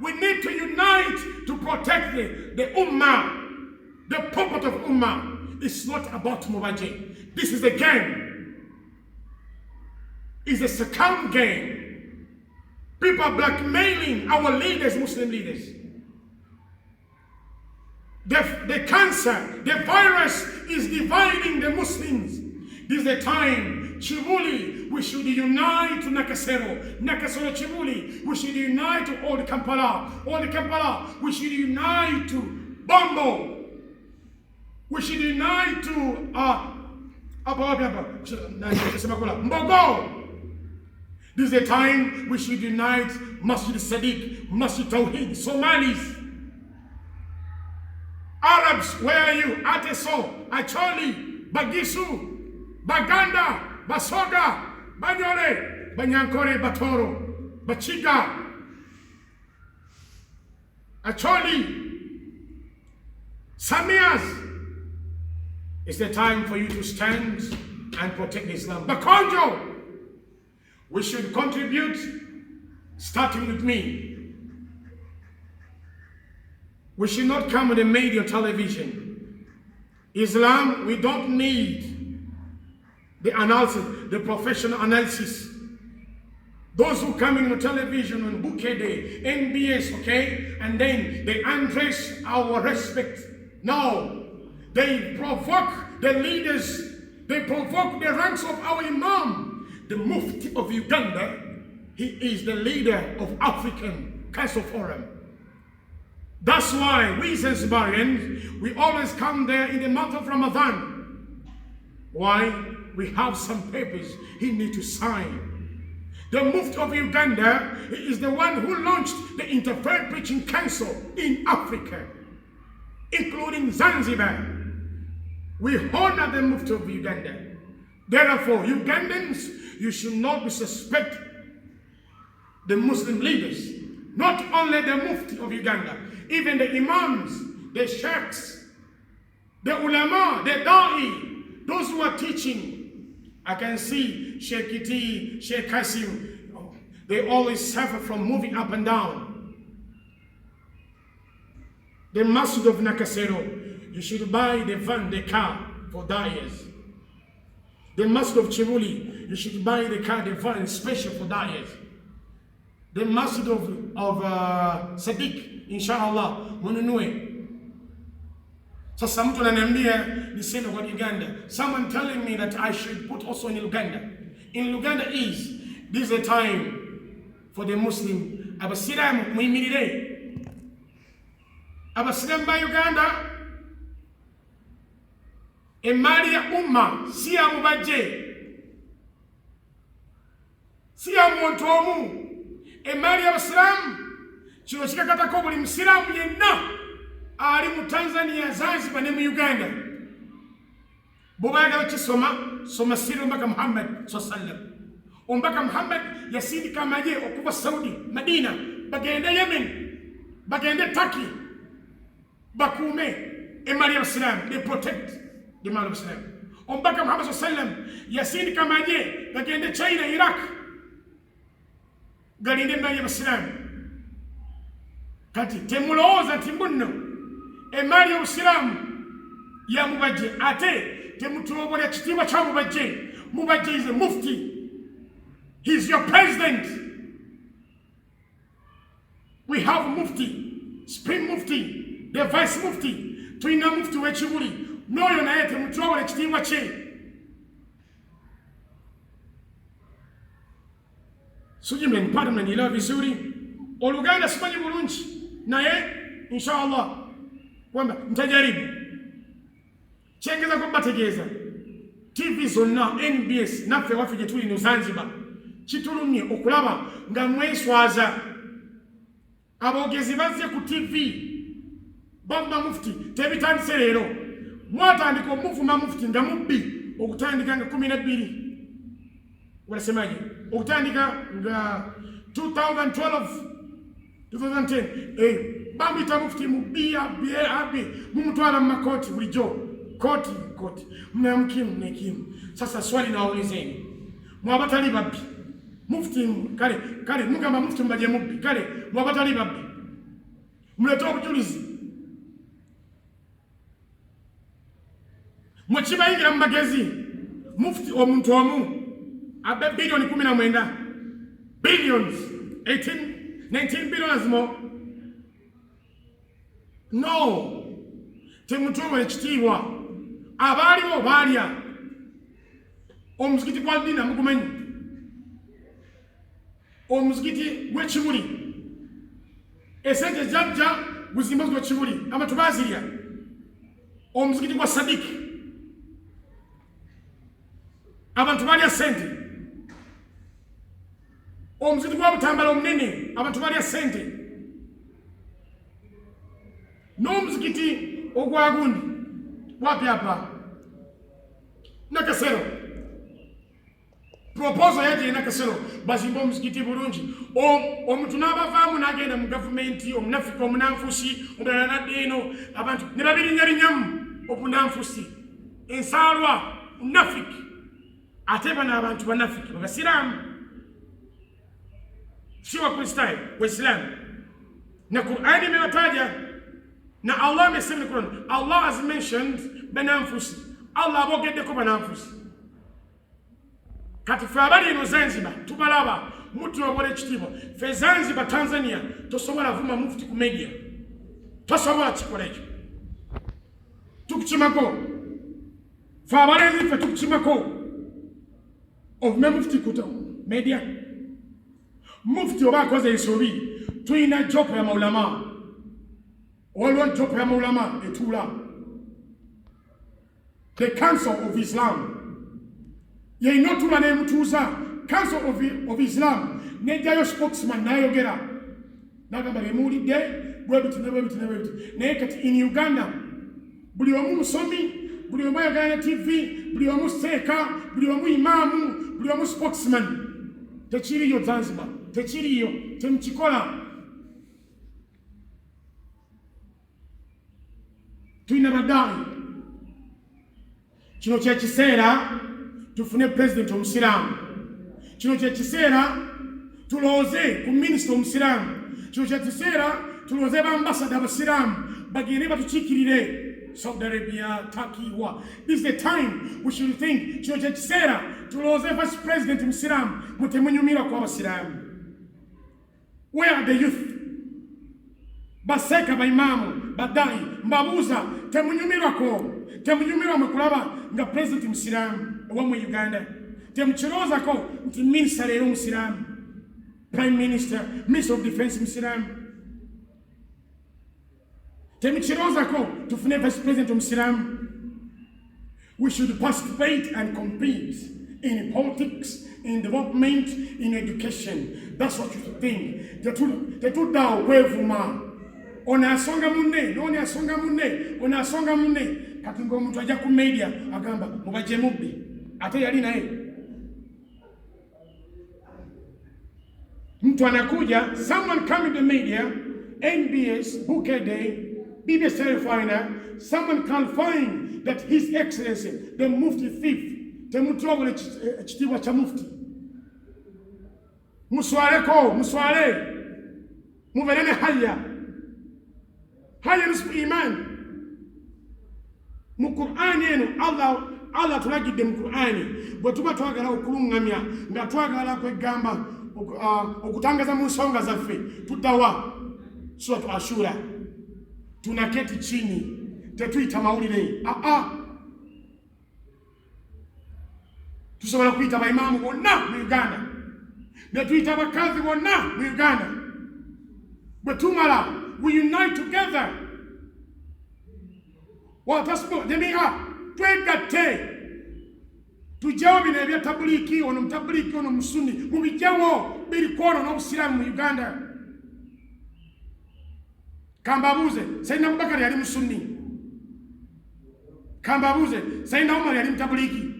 We need to unite to protect the Ummah, the property of Ummah. It's not about Mubarak. This is a game. It's a scam game. People are blackmailing our leaders, Muslim leaders. The cancer, the virus is dividing the Muslims. This is the time Chibuli, we should unite to Nakasero. Nakasero Chibuli, we should unite to Old Kampala. Old Kampala, we should unite to Bombo. We should unite to Mbogo. This is the time we should unite Masjid Sadiq, Masjid Tawheed, Somalis. Arabs, where are you? Ateso, Acholi, Bagisu, Baganda, Basoga, Banyore, Banyankore, Batoro, Bachiga, Acholi, Samias. It's the time for you to stand and protect Islam. Bakonjo, we should contribute, starting with me. We should not come with a media television. Islam, we don't need the analysis, the professional analysis. Those who come in the television on Bukede, NBS, okay, and then they undress our respect. No. They provoke the leaders. They provoke the ranks of our Imam. The Mufti of Uganda, he is the leader of African Council Forum. That's why we Zanzibarians, we always come there in the month of Ramadan. Why? We have some papers he needs to sign. The Mufti of Uganda is the one who launched the Interfaith Preaching Council in Africa, including Zanzibar. We honor the Mufti of Uganda. Therefore, Ugandans, you should not disrespect the Muslim leaders. Not only the Mufti of Uganda, even the Imams, the Sheikhs, the Ulama, the Da'i, those who are teaching. I can see Sheikh Iti, Sheikh Kasim, they always suffer from moving up and down. The Masjid of Nakasero, you should buy the van, the car for dayers. The Masjid of Chibuli, you should buy the car, the van special for dayers. The Masjid of Sadiq, inshallah, mununue. Sasa mtu ananiambia niseme kwa Uganda. Someone telling me that I should put also in Uganda. In Uganda this is a time for the Muslim. Abasiramu muyimirire. Abasiramu ba Uganda, emali ya umma si ya mubajje, si ya muntu omu. Emali y'Abasiraamu kino kikakatako buli Musiraamu yenna ali mu Tanzania, Zanzibar ne mu Uganda. Bw'obayagala kisoma, soma sira Omubaka Muhammad sallallahu alaihi wasallam. Omubaka Muhammad yasindika amagye okuva Saudi, Madina, bagende Yemen, bagende Turkey, bakuume emali y'Abasiraamu, they protect the mali y'Abasiraamu. Omubaka Muhammad sallallahu alaihi wasallam yasindika amagye bagende China, Iraq, galinde emali y'Abasiraamu. Kati temulowooza nti mbuno emali y'Obusiraamu ya mubajje ate temutulobola ekitiibwa kya mubajje. Mubajje is a mufti. He is your president. We have mufti, spring mufti, the vice mufti. Tulina mufti w'Ekibuli. N'oyo naye temutulobola ekitiibwa kye. Sijui mnanipata, mnanielewa vizuri. Oluganda simanyi bulungi naye inshallah kwamba ntajaribu. Kyengeza kubategeeza TV zonna NBS naffe waffe gye tuli mu Zanzibar kitulumye okulaba nga mweswaza aboogezi bazze ku TV bamba mufti. Tebitandise leero, mwatandika omuvuma mufti nga mubbi okutandika nga 12 wanasemaje, okutandika nga 2010 bambita mufti mubia abi mumutwala makoti bulijjo koti mnamukimu nekimu. Sasa swali nawaulizeni, mwabatali babbi mufti kale mugamba mufti mbaje mubbi kale mwabatali babbi muleta obujulizi mwekibayingira mu magezi mufti omuntu omu abe bilioni 19 billions 19 billions more. No, temutuwa ekitiibwa abaaliwo baalya omuzikiti gwa dina mugumanyi omuzikiti gw'ekibuli esente jajja guzimba gw'ekibuli abantu bazirya omuzikiti gwa sadiki abantu balya sente omuzikiti gwa butambala omunene abantu balya sente n'omuzikiti ogwagundi wapyapa Nakasero proposal yaje Nakasero bazimba omuzikiti bulungi omuntu n'abavaamu n'agenda mu gavumenti omunafiki omunanfusi omulala nadde eno abantu ne babirinnyalinyamu obunanfusi ensaalwa munafiki ate bano abantu banafiki babasiraamu si wakristaayo waislamu na Qur'ani imewataja na Allah amesema Qur'an. Allah has mentioned bananfusi. Allah abogeddeko bananfusi. Kati fe abali eno Zanzibar tubalaba mutu obole ekitiibwa fe Zanzibar Tanzania tosobola vuma mufti ku media tosobola kikola ekyo tukukimako fe abalenzi fe tukukimako ovume mufti kuta media mufti oba akoze ensobi tuyina jopo ya maulama waliwo jopo ya maulama etula the Council of Islam yeinotula nemutuuza Council of Islam nejjayo spokesman nayogera nagamba bemuwulidde bwebiti nebwebiti naye kati in Uganda buli omu musomi buli omu ayogera ne TV buli omu seeka buli omu imaamu buli omu spokesman tekiriyo Zanzibar tekiriyo temukikola tulina baddaali kino kyekiseera tufune president omusiraamu kino kyekiseera tulooze ku minisita omusiraamu kino kyekiseera tulooze bambasada abasiraamu bagende batukiikirire Saudi Arabia, Turkey, what? This is the time we should think kino kyekiseera tulooze vice president omusiraamu mutemunyumira ku abasiraamu. Where are the youth? Baseka baimamu badai mbabuza temunyumirwa mukulaba nga president musiramu owa Uganda temukiroza ko nti minister leero musiramu prime minister minister of defense musiramu temukiroza ko tufune vice president musiramu. We should participate and compete in politics, in development, in education. That's what you should think. Tetuddawo kwevuma onasonga munne noni asonga munne onasonga munne kati ng'omuntu ajja ku media agamba mubaje mubbi ate yali naye mtu anakuja someone come in the media NBS Bukede BBS Telefina someone can find that his excellency the mufti thief temutwagula ekitiibwa kya mufti muswaleko mubeere ne haya nisfu iman mu Qur'ani eno Allah tulagidde mu Qur'ani bwe tuba twagala okulungamya nga twagala kwegamba okutangaza mu nsonga zaffe tuddawa suratu Ashura tunaketi chini tetuyita mawulire tusobola kuyita baimamu bonna mu Uganda ne tuyita bakazi bonna mu Uganda bwe tumala we unite together. Watasmo demia twegatte tujawo bino ebya tabuliki ono mutabuliki ono musuni mubijawo biri kono n'obusiramu mu Uganda. Kambabuze Sayyidina Abubakar yali musuni, kambabuze Sayyidina Umar yali mutabuliki,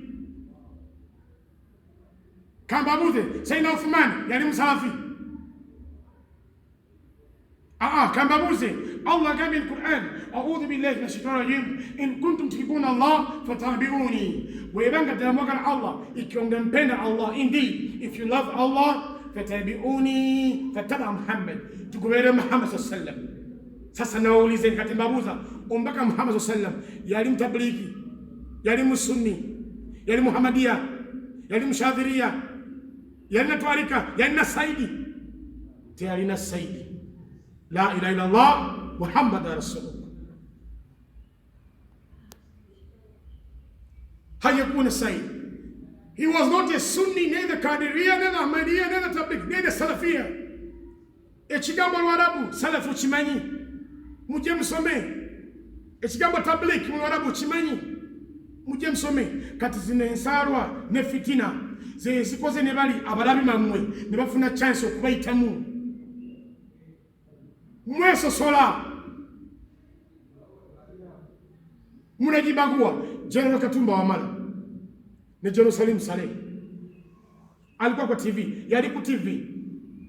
kambabuze Sayyidina Uthman yali musalafi. Kambabuze Allah قال في القرآن أعوذ بالله من الشيطان الرجيم إن كنتم تحبون الله فاتبعوني. ويبقى تلامك الله إكرم دمبين الله. Indeed, if you love Allah فاتبعوني فاتبع محمد تقول محمد صلى الله عليه وسلم. Sasa naulize kati mbabuza umbaka Muhammad sallallahu alaihi wasallam yali mtabliki yali musunni yali muhammadia yali mshadhiria yali natwarika yali nasaidi tayari nasaidi la ilaha illa Allah Muhammad rasulullah. هل يكون السيد He was not a Sunni, neither Qadiriya, neither Ahmadiyya, neither Tabligh, neither Salafiyya. Ekigambo Lwarabu, Salafu kimanyi. Mujje musome. Ekigambo Tabligh mu Lwarabu kimanyi. Mujje musome. Kati zino ensaalwa ne fitina ze zikoze ne bali abalabi mammwe ne bafuna chance okubayitamu. Mwesosola. Munajibagua. General Katumba Wamala ne Jerusalem Saleh alikuwa kwa TV, yali ku TV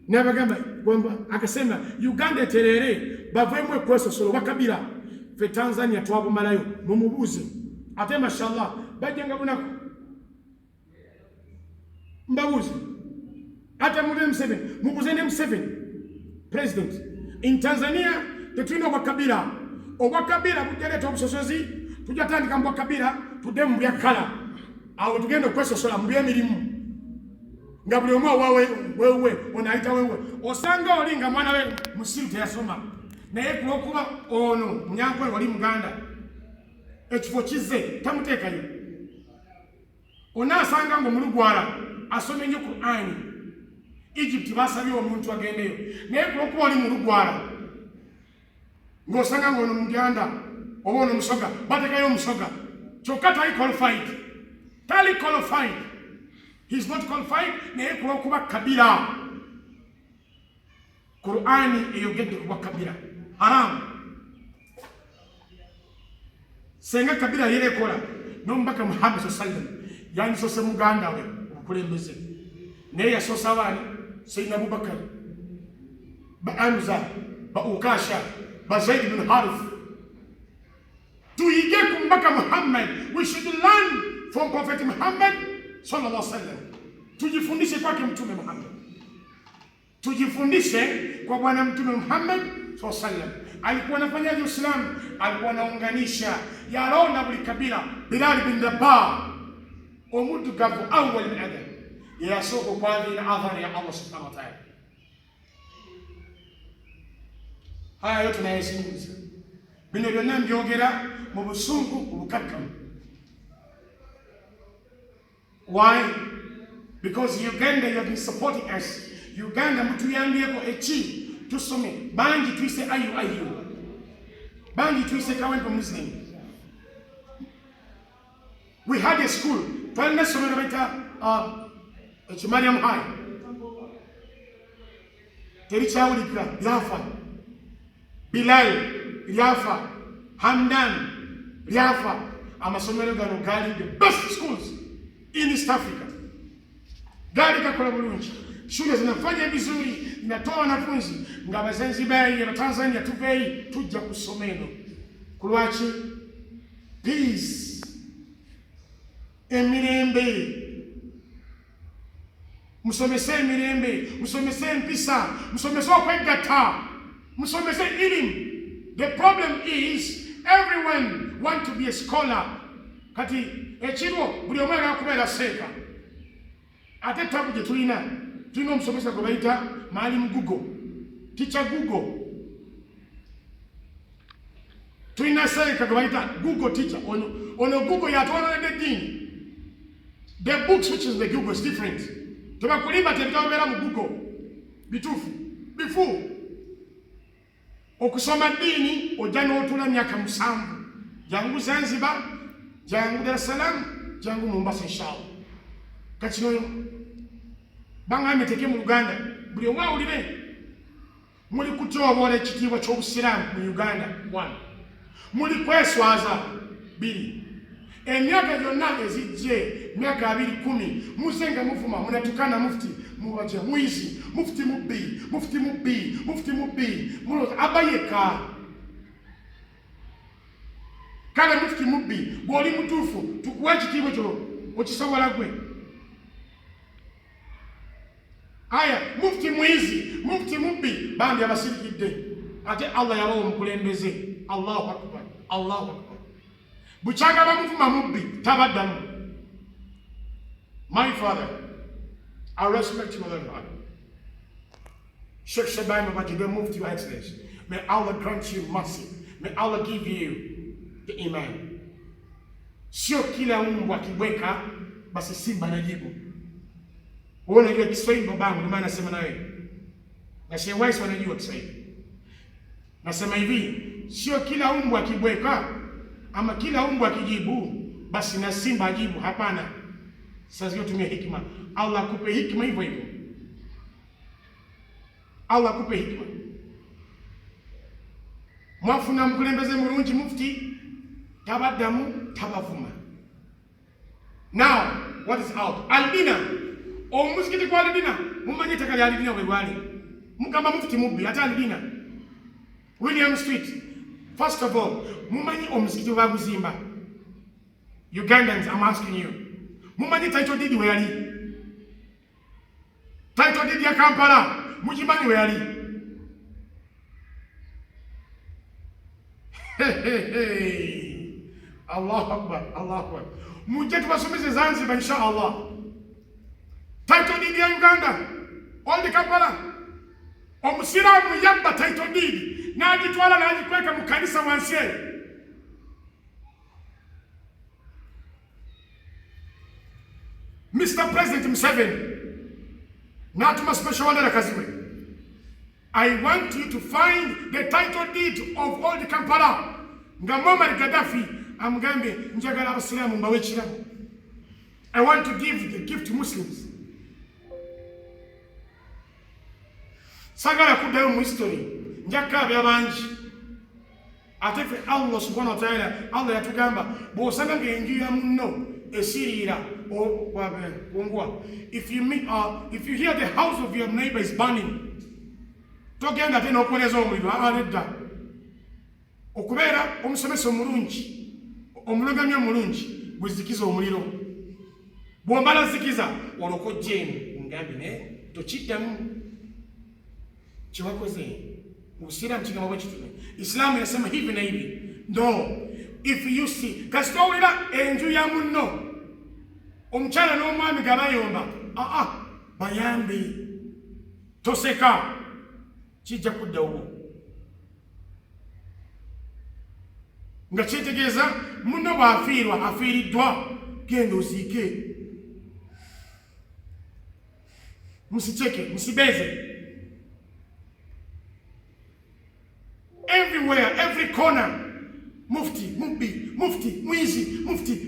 na bagamba kwamba akasema Uganda terere bavemwe kwesosolo wakabila fe Tanzania twabumalayo mumubuze ate mashallah bajenga bunako mbabuze ate M7 mubuze M7 president in Tanzania tetwina wakabila obwakabila bujaleta obusosozi tujatandika mbwakabila tudemu byakala awo tugenda okwesosola mu byemirimu nga buli omu wewe onaayita wewe osanga olinga mwana we musiru teyasoma naye kulwokuba ono munyankole wali muganda ekifo kize tamuteekayo onaasanga nga omulugwala asome nnyo Qur'ani Egypt basabye omuntu agendeyo naye kulwokuba oli mulugwala ng'osanga ng'ono muganda oba ono musoga bateekayo omusoga kyokka tali qualified. He's not qualified. Naye kulwokuba kabira Qur'ani eyogedde kuba kabira haram. Senga kabira yerekola n'omubaka Muhammad sallallahu alaihi wasallam yanisose muganda we obukulembeze naye yasosa abaani Sayyidina Abubakar ba Hamza ba Ukasha ba Zaid bin Harith. Tuige ku mbaka Muhammad. We should learn from Prophet Muhammad sallallahu alaihi wasallam. Tujifundishe kwake Mtume Muhammad. Tujifundishe kwa bwana Mtume Muhammad sallallahu alaihi wasallam. Alikuwa anafanyaje Uislamu? Alikuwa anaunganisha ya roho na kabila. Bilal bin Rabah omuntu gavu awwal min adam ya soko kwa ajili ya adhari ya Allah subhanahu wa ta'ala. Haya yote tunayazungumza. Bino byonna mbyogera mu busungu obukakkamu. Why? Because Uganda, you have been supporting us. Uganda mutuyambyeko eki tusome bangi twise ayu bangi twise Kawempe Muslim. We had a school twalina somero baita Mariam High terikyawulikira lyafa Bilal lyafa Hamdan lyafa amasomero gano gali the best schools in East Africa. Gari kakola bulungi. Shule zinafanya vizuri, inatoa wanafunzi. Nga Bazanzibari ya Tanzania tuvei tujja kusomero. Kulwachi peace. Emirembe. Musomese emirembe, musomese empisa, musomese okwegata, musomese ilim. The problem is everyone want to be a scholar. Kati ekiro buli omwe akubeera seeka. Ate tabu gye tulina omusomesa gwe bayita Maalim Google, Teacher Google. Tulina seeka gwe bayita Google Teacher. Ono Google yatwalana ddiini. The books which is the Google is different. Tebakulimba tebitabeera mu Google bituufu bifu. Okusoma ddiini ojja n'otula myaka 7. Jangu Zanzibar, jangu Dar es Salaam, jangu Mombasa inshallah. Kachino bangambe teke mu Uganda buli omwe awulire muli kutoboola ekitiibwa ky'obusiraamu mu Uganda 1. Muli kweswaza 2. Emyaka gyonna ezijje myaka 210 muzenga muvuma munatukana mufti mubaje mwizi mufti mubbi mulo abayeka kale mufti mubbi bw'oli mutuufu tukuwa ekitiibwa kyo okisobola gwe. Aya mufti mwizi mufti mubbi bandi abasirikidde ate Allah yabawa omukulembeze. Allahu akbar, Allahu akbar. Buchaga bamuvuma mubbi tabaddamu. My father, I respect you, Lord God. Sheikh Aiman Yusuf, the Mufti, Your Excellency. May Allah grant you mercy. May Allah give you the iman. Sio kila mbwa kiweka basi simba anajibu. Wewe unajua Kiswahili babangu, ndio maana nasema na wewe. Na Sheikh Wais wanajua Kiswahili. Nasema hivi, sio kila mbwa akibweka ama kila mbwa akijibu basi na simba ajibu. Hapana. Sasa tumia hikma. Allah akupe hikma hivyo hivyo. Allah akupe hikma. Mwafuna mkulembeze mulungi mufti tabadamu tabavuma. Now, what is out? Albina. Omuzikiti kwa albina. Mumanyita kali albina webwali. Mugamba mufti mubbi ata albina. William Street. First of all, mumanyi omuzikiti wa Buzimba. Ugandans, I'm asking you. Mumanyi title deed we ali. Title deed ya Kampala. Mujimani we ali. Hey. Allahu Akbar, Allahu Akbar. Muje tubasomeze Zanzibar inshallah. Title deed ya Uganda. All the Kampala. Omusiramu yabba title deed. Na ajitwala na ajikweka mukanisa wansie. Mr. President Museveni, not my special order Kaziwe. I want you to find the title deed of all the Kampala. Ngamoma Gaddafi, Amgambe, Njagala Abasilamu, Mbawechira. I want to give the gift to Muslims. Sagala kudayo mu history. Njaka byabanji. Atefe Allah subhanahu wa ta'ala, Allah yatugamba, bosanga ngenjira muno esirira o wabongwa. If you hear the house of your neighbor is burning, togenda tena okoleza omuliro aledda. Okubera omusomesa omulungi, omulugamya omulungi bwezikiza omuliro. Bwombala zikiza olokojjemu ngambi ne tokiddamu kiwakoze. Usilamu kigamba bwe kitune. Islamu yasema hivi na hivi. No. If you see, kasitowulira enju ya munno omukyala n'omwami gabayomba, bayambi toseka kijja kuddawo. Nga kyetegeeza munno bw'afiirwa afiiriddwa, genda oziike. Musicheke, musibeze. Everywhere, every corner, mufti, mubbi, mufti,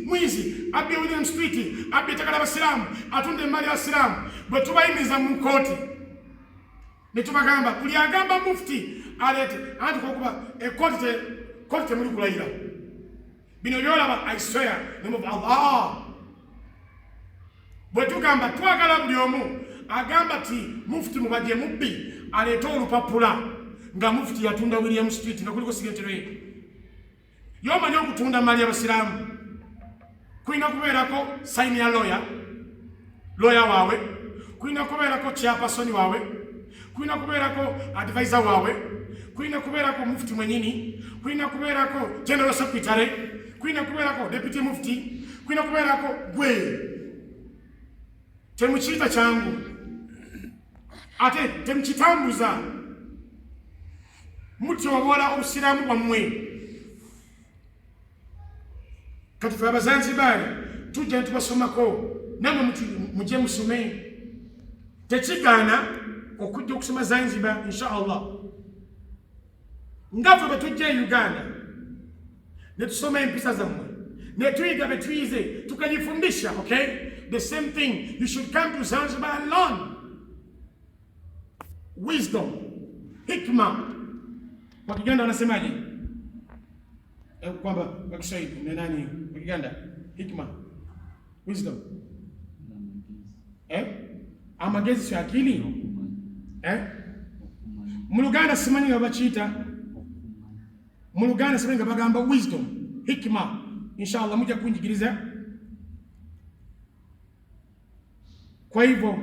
mwizi, abbi William Street, abbi takala basilamu, atunde mali basilamu. Bwe tubayimiza mu kkooti, ne tubagamba buli agamba mufti alete anti kokuba ekkooti temuli kulayira. Bino byolaba, I swear, name of Allah. Bwe tugamba twagala buli omu agamba ti mufti mubajje mubbi alete olupapula nga mufti yatunda William Street nga kuliko sigentere. Yomanyi okutunda mali y'abasiraamu kulina kubeerako sign ya lawyer waawe, kulina kubeerako chairperson waawe, kulina kubeerako advisor waawe, kulina kubeerako mufti mwenyini, kulina kubeerako general secretary, kulina kubeerako deputy mufti, kulina kubeerako gwe. Temukiyita kyangu ate temukitambuza. Mutyobola obusiraamu bwammwe. Kati ffe Abazanzibaali tujja tubasomako, namwe mujje musome. Tekigaana okujja okusoma Zanzibar inshallah. Nga ffe bwe tujja e Uganda ne tusoma empisa zammwe, ne tuyiga be tuyize, tukajifundisha, okay? The same thing. You should come to Zanzibar and learn. Wisdom, hikma. Kwa Kiganda wanasemaje? Kwamba kwa Kiswahili ni nani? Kwa Kiganda hikma, wisdom. Amagezi sio akili. Mu Luganda simanyi nga bakiita. Mu Luganda simanyi nga bagamba wisdom, hikma. Inshallah mujja kunjigiriza. Kwa hivyo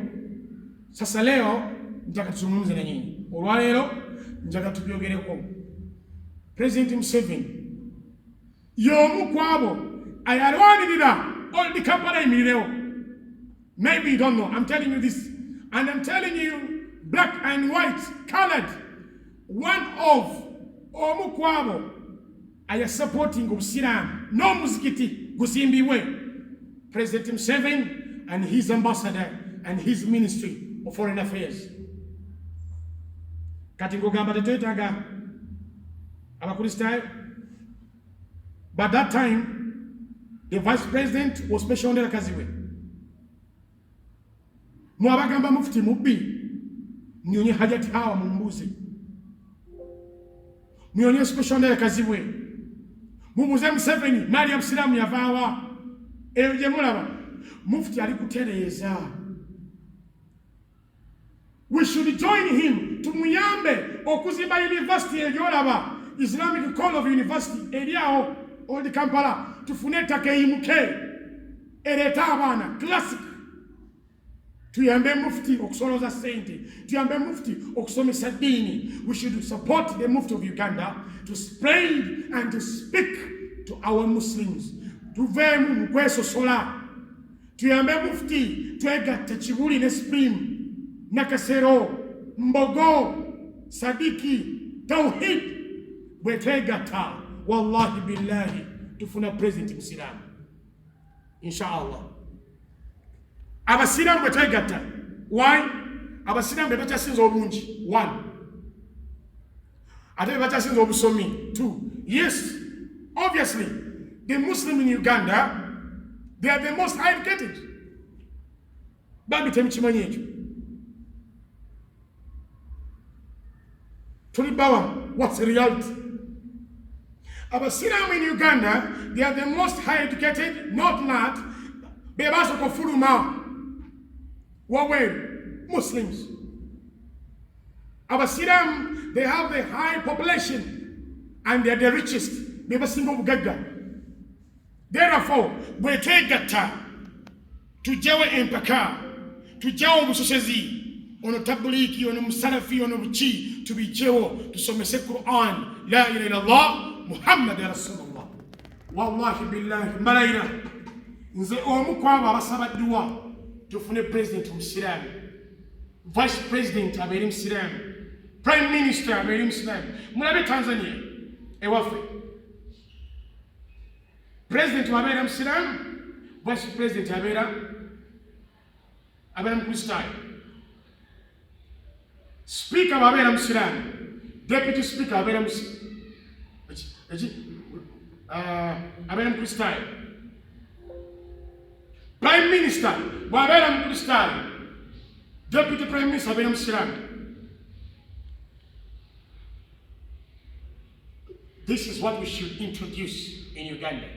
sasa leo nitaka tuzungumze na nyinyi. Olwaleero njaga tubyogereko. President Museveni y'omu kwabo ayalwanirira all the Kampala emiriro. Maybe you don't know. I'm telling you this. And I'm telling you, black and white, colored, one of omu kwabo aya supporting obusiramu no muzikiti gusimbiwe. President Museveni and his ambassador and his Ministry of Foreign Affairs. Kati ngogamba tetwetaaga abakristaayo. But that time, the Vice President was Special Ondera Kaziwe. Mwabagamba mufti mubbi, mnyonye hajati hawa mumbuzi. Mnyonye Special Ondera Kaziwe. Mumuze Museveni, mali ya Musilamu yavawa. Eyo je mulaba, mufti alikutereza. We should join him tumuyambe okuzimba university eyolaba, Islamic College of University eriawo Old Kampala, tufune take imuke ereta abana classic. Tuyambe mufti okusoloza sente, tuyambe mufti okusomesa dini. We should support the Mufti of Uganda to spread and to speak to our Muslims. Tuvemu mkweso sola. Tuyambe mufti twegatte Kibuli ne Spring, Nakasero, Mbogo, Sadiki, Tawhid. Bwetwegatta, wallahi billahi, tufuna President Musilamu. Inshallah. Abasilamu bwetwegatta. Why? Abasilamu bebakyasinza obungi. 1. Ate bebakyasinza obusomi. 2. Yes, obviously, the Muslim in Uganda, they are the most educated. Babi temukimanyi ekyo. Tulibawa, what's the reality? Abasilamu in Uganda, they are the most high educated, not that. Bebaso kofuluma. Wawe, Muslims. Abasilamu, they have the high population and they are the richest. Bebasingo bugaga. Therefore, bwetwegatta tujewe empaka, tujawo obusosozi, ono tabuliki, ono musalafi, ono buki, tubijewo tusomese Quran, la ilaha illallah Muhammad Rasulullah. Wallahi billahi mbalayira nze omu kwabo abasaba dua tufune President Musiramu, Vice President abeere Musiramu, Prime Minister abeere Musiramu. Mulabe Tanzania ewaffe, President wabeera Musiramu, Vice President abeera Mukristaayo, Speaker wabeera Musiramu, Deputy Speaker abeera Mukristaayo, Prime Minister wabeera Mukristaayo, Deputy Prime Minister abeera Musiramu. This is what we should introduce in Uganda.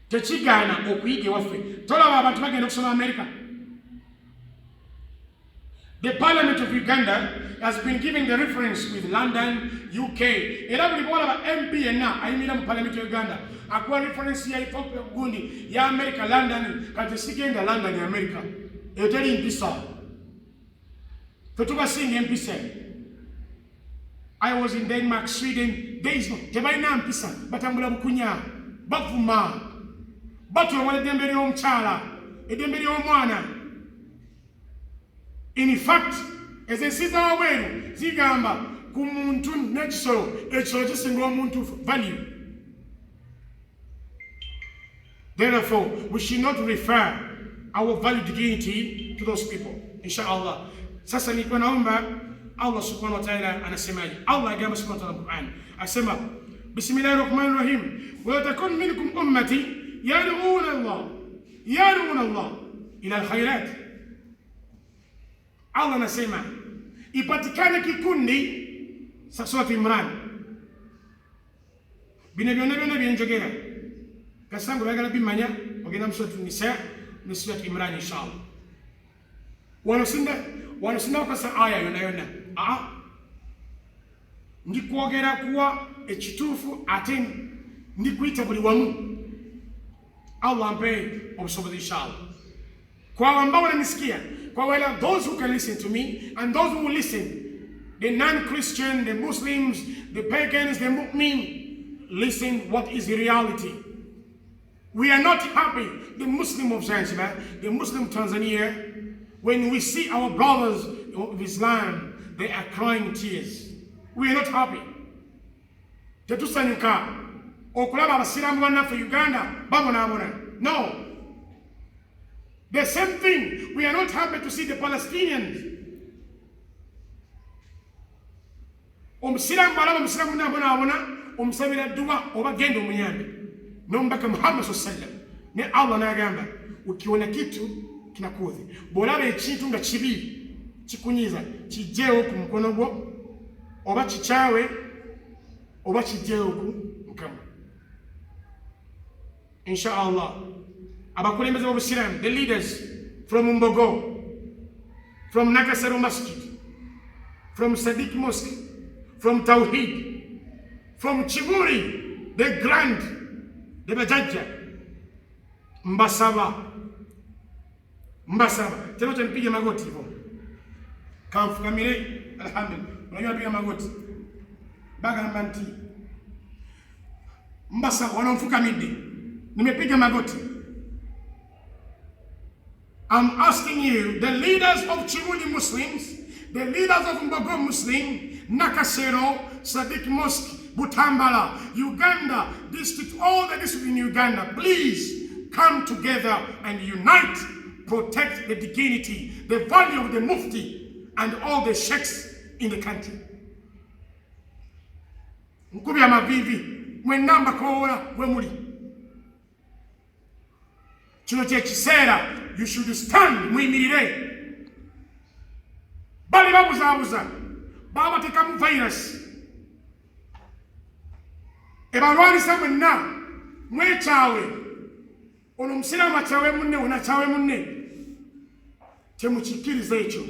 Tekigaana okuyiga ewaffe. Tolaba abantu bagenda okusoma America. The Parliament of Uganda has been given the reference with London, UK. Era buli bwolaba MP yenna ayimira mu Parliament of Uganda akuwa reference ya Ethiopia gundi ya America, London. Kati sigenda London ya America. Eyo teri mpisa. Tetubasinga empisa. I was in Denmark, Sweden. There is no. Tebalina mpisa. Batambula bukunya. Bavuma. Batwewala eddembe ly'omukyala, eddembe ly'omwana. In fact, ensi z'awabweru zigamba ku muntu n'ekisolo, ekisolo kisinga omuntu value. Therefore, we should not refer our value dignity to those people. Inshallah. Sasa nilikuwa naomba Allah subhanahu wa ta'ala anasemaje? Allah agamba subhanahu wa ta'ala Qur'an. Asema, Bismillahirrahmanirrahim. Wa takun minkum ummati yad'una Allah ila alkhairat. Allah anasema ipatikane kikundi Surah Imran. Bino byonna byenjogera kasango bagala bimanya ogenda mu Surah Nisa ne Surah Imran inshallah. Wanosinda okasa aya yonna. Ndikwogera kuwa ekituufu ate ndikuyita buli wamu. Allah mpe obusobozi inshallah. Kwa ambao wananisikia, kwa wale those who can listen to me and those who will listen, the non-Christian, the Muslims, the pagans, the mu'min, listen what is the reality. We are not happy, the Muslim of Zanzibar, the Muslim of Tanzania, when we see our brothers of Islam, they are crying tears. We are not happy. Tetusanyuka okulaba abasiramu bannaffe Uganda babonaabona. No, The same thing, we are not happy to see the Palestinians. Omusiramu balaba omusiramu nabona omusabira dua oba genda omuyambe n'omubaka Muhammad sallam ne Allah n'agamba ukiona kitu kinakuudhi bw'olaba ekintu nga kibi kikunyiza kijjeewo ku mukono gwo oba kikyawe oba kijjeewo ku Mukama. Inshallah abakulembeze b'obusiramu, the leaders from Mbogo, from Nakasero Masjid, from Sadiq Mosque, from Tawheed, from Chiburi, the Grand, the Bajajja, Mbasaba, teno mpige magoti hivyo. Kamfukamile, alhamdulillah, unajua piga magoti. Baga mbanti. Mbasaba, wanamfukamide. Nimepiga magoti. I'm asking you, the leaders of Chiburi Muslims, the leaders of Mbogo Muslim, Nakasero, Sadiq Mosque, Butambala, Uganda, district, all the districts in Uganda, please come together and unite, protect the dignity, the value of the Mufti and all the sheikhs in the country. Nkubi ya mavivi, mwenamba kola, wemuli. Chino chekisera, you should stand, mwimirire. Bali babuza, baba tekamu virus. Ebalwanisa mwenna, mwechawe. Ono musiramu achawe munne, unachawe munne. Temuchikiriza ekyo.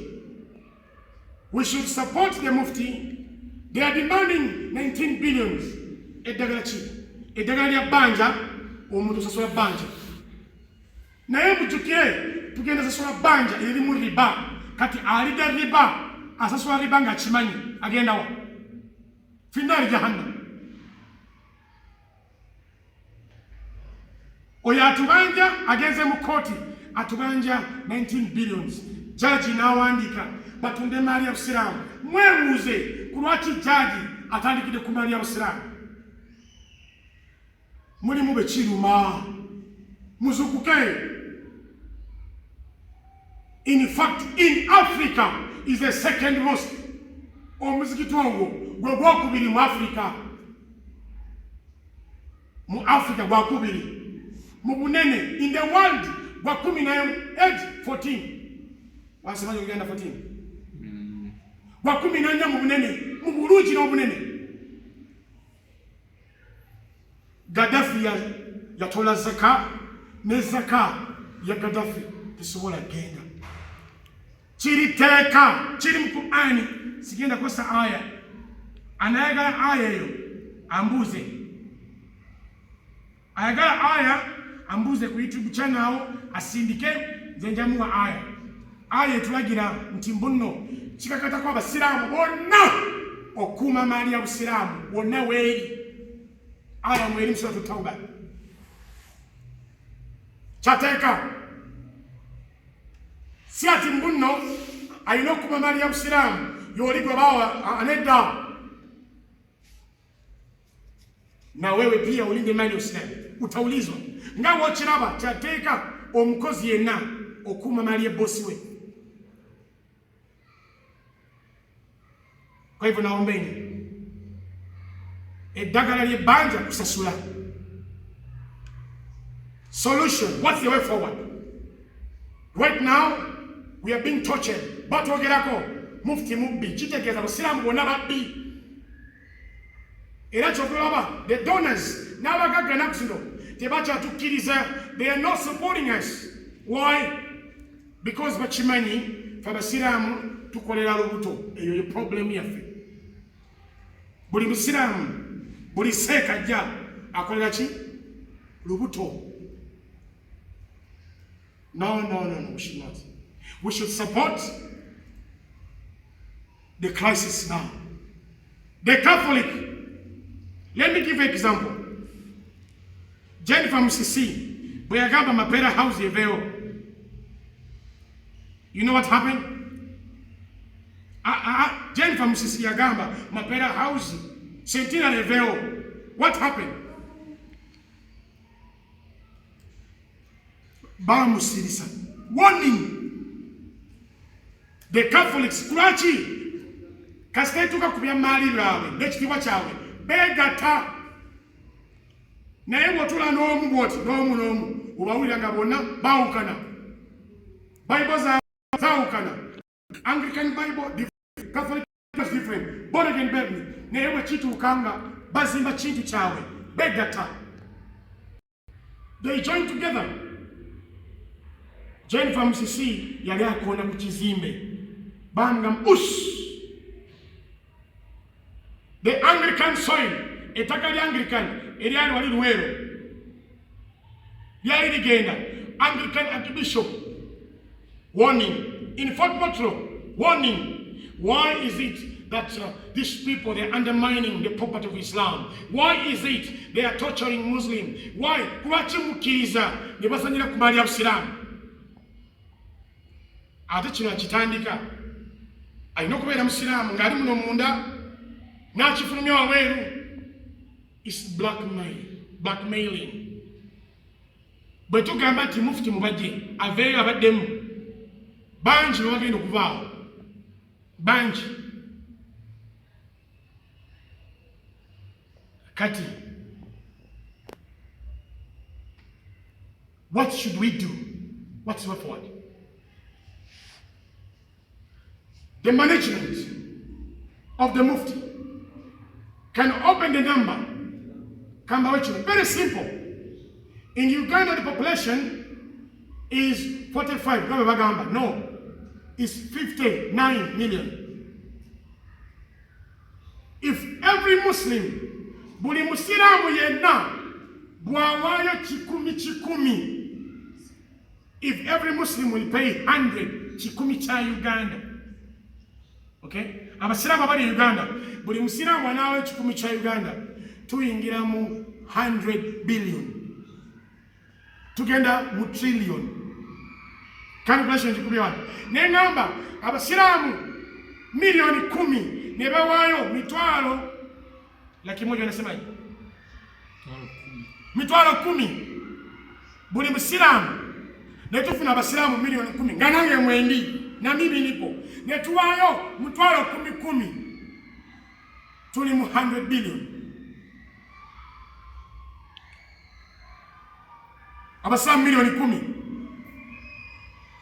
We should support the Mufti. They are demanding 19 billions. Eddagala ki? Eddagala lya banja, omuntu sasula banja. Naye mujukire, tugenda sasula banja erimu riba. Kati alida riba, asasula riba nga kimanyi, agenda wa. Finali jahannam. Oya atubanja agenze mu koti, atubanja 19 billions. Jaji n'awandika batunde mali ya Busiramu. Mwebuuze kulwaki jaji atandikide ku mali ya Busiramu. Mulimu bekiruma. Muzukuke. In fact, in Africa is the second most. Omuzikiti ogwo gwe gwokubiri mu Africa. Mu Africa gwakubiri. Mubunene in the world wakumi na age 14 wasemaje Uganda 14 wakumi na mubunene muburuji na mubunene Gaddafi ya tola zaka ne zaka ya Gaddafi tisobola genda chiri teka chiri mkuani sigenda kosa aya anayagala aya yo ambuze ayagala aya ambuze ku YouTube channel asindike zenjamuwa aya. Aya tulagira nti mbunno kikakata kwa Basiramu bonna okuma mali ya Busiramu wonna weeri. Aya mweri msura Tauba. Chateka. Si ati mbunno ayina okuma mali ya Busiramu yoligwa bawa anedda. Na wewe pia ulinde mali ya Busiramu. Utaulizwa. Nga wochiraba chateka omukozi yenna okuma mali ya bosi we. Kwa hivyo naombeni eddagala ly'ebbanja kusasula. Solution, what's the way forward? Right now we are being tortured. Batogerako Mufti mubbi kitegeeza Abasiraamu bonna babbi. Era kyokulaba the donors n'abagagga nakusino tebakyatukkiriza. They are not supporting us. Why? Because bakimanyi fe Abasiraamu tukolera lubuto. Eyo ye problem yaffe. Buli Musiraamu buli seeka ajja akolera ki? Lubuto. No, we should not. We should support the crisis now. The Catholic. Let me give an example. Jennifer Musisi, bweyagamba Mapera House yeveyo. You know what happened? Jennifer Musisi yagamba Mapera House Sentina yeveyo. What happened? Bamusirisa. warning the Catholics kurachi kasitetuka kubya mali lwawe n'ekitiibwa kyawe beegatta naye bw'otula n'omu bw'oti n'omu obawulira nga bonna baawukana Bible zaawukana Anglican Bible different, Catholic Bible different, born again Bible naye bwe kituuka nga bazimba kintu kyawe beegatta. They join together. Jane from Musisi yali akoona ku kizimbe bangam the Anglican soil ettaka lya Anglican eryali wali Luweero lyali ligenda Anglican Archbishop warning in Fort Potro warning. Why is it that these people, they're undermining the property of Islam? Why is it they are torturing Muslims? Why? Kubachi mukiriza ne basanyira ku mali ya Islam. Ate kino kitandika alina okubeera Musiraamu ng'ali muno munda n'akifulumya waweeru. It's blackmailing. Bwe tugamba nti mufti mubajje aveeyo abaddemu bangi be bagenda okuvaawo bangi. Kati, what should we do? What's the way forward? The management of the Mufti can open the number. Very simple. In Uganda, the population is 45. No, it's 59 million. If every Muslim, buli Musiramu yenna, bwawayo chikumi, if every Muslim will pay 100 chikumi cha Uganda, okay? Abasiramu abali Uganda, buli Musiramu anawe chikumi cha Uganda, tuyingira mu 100 billion. Tugenda mu trillion. Calculation chikumi wano. Nengamba, abasiramu milioni 10, nebawayo mitwalo, laki moja nasemaje? Mitwalo 10. Buli Musiramu netufuna abasiramu milioni 10. Nganange mwendi na mimi nipo. Netuwayo mitwalo 10. Tuli mu 100 billion. Abasiramu milioni 10.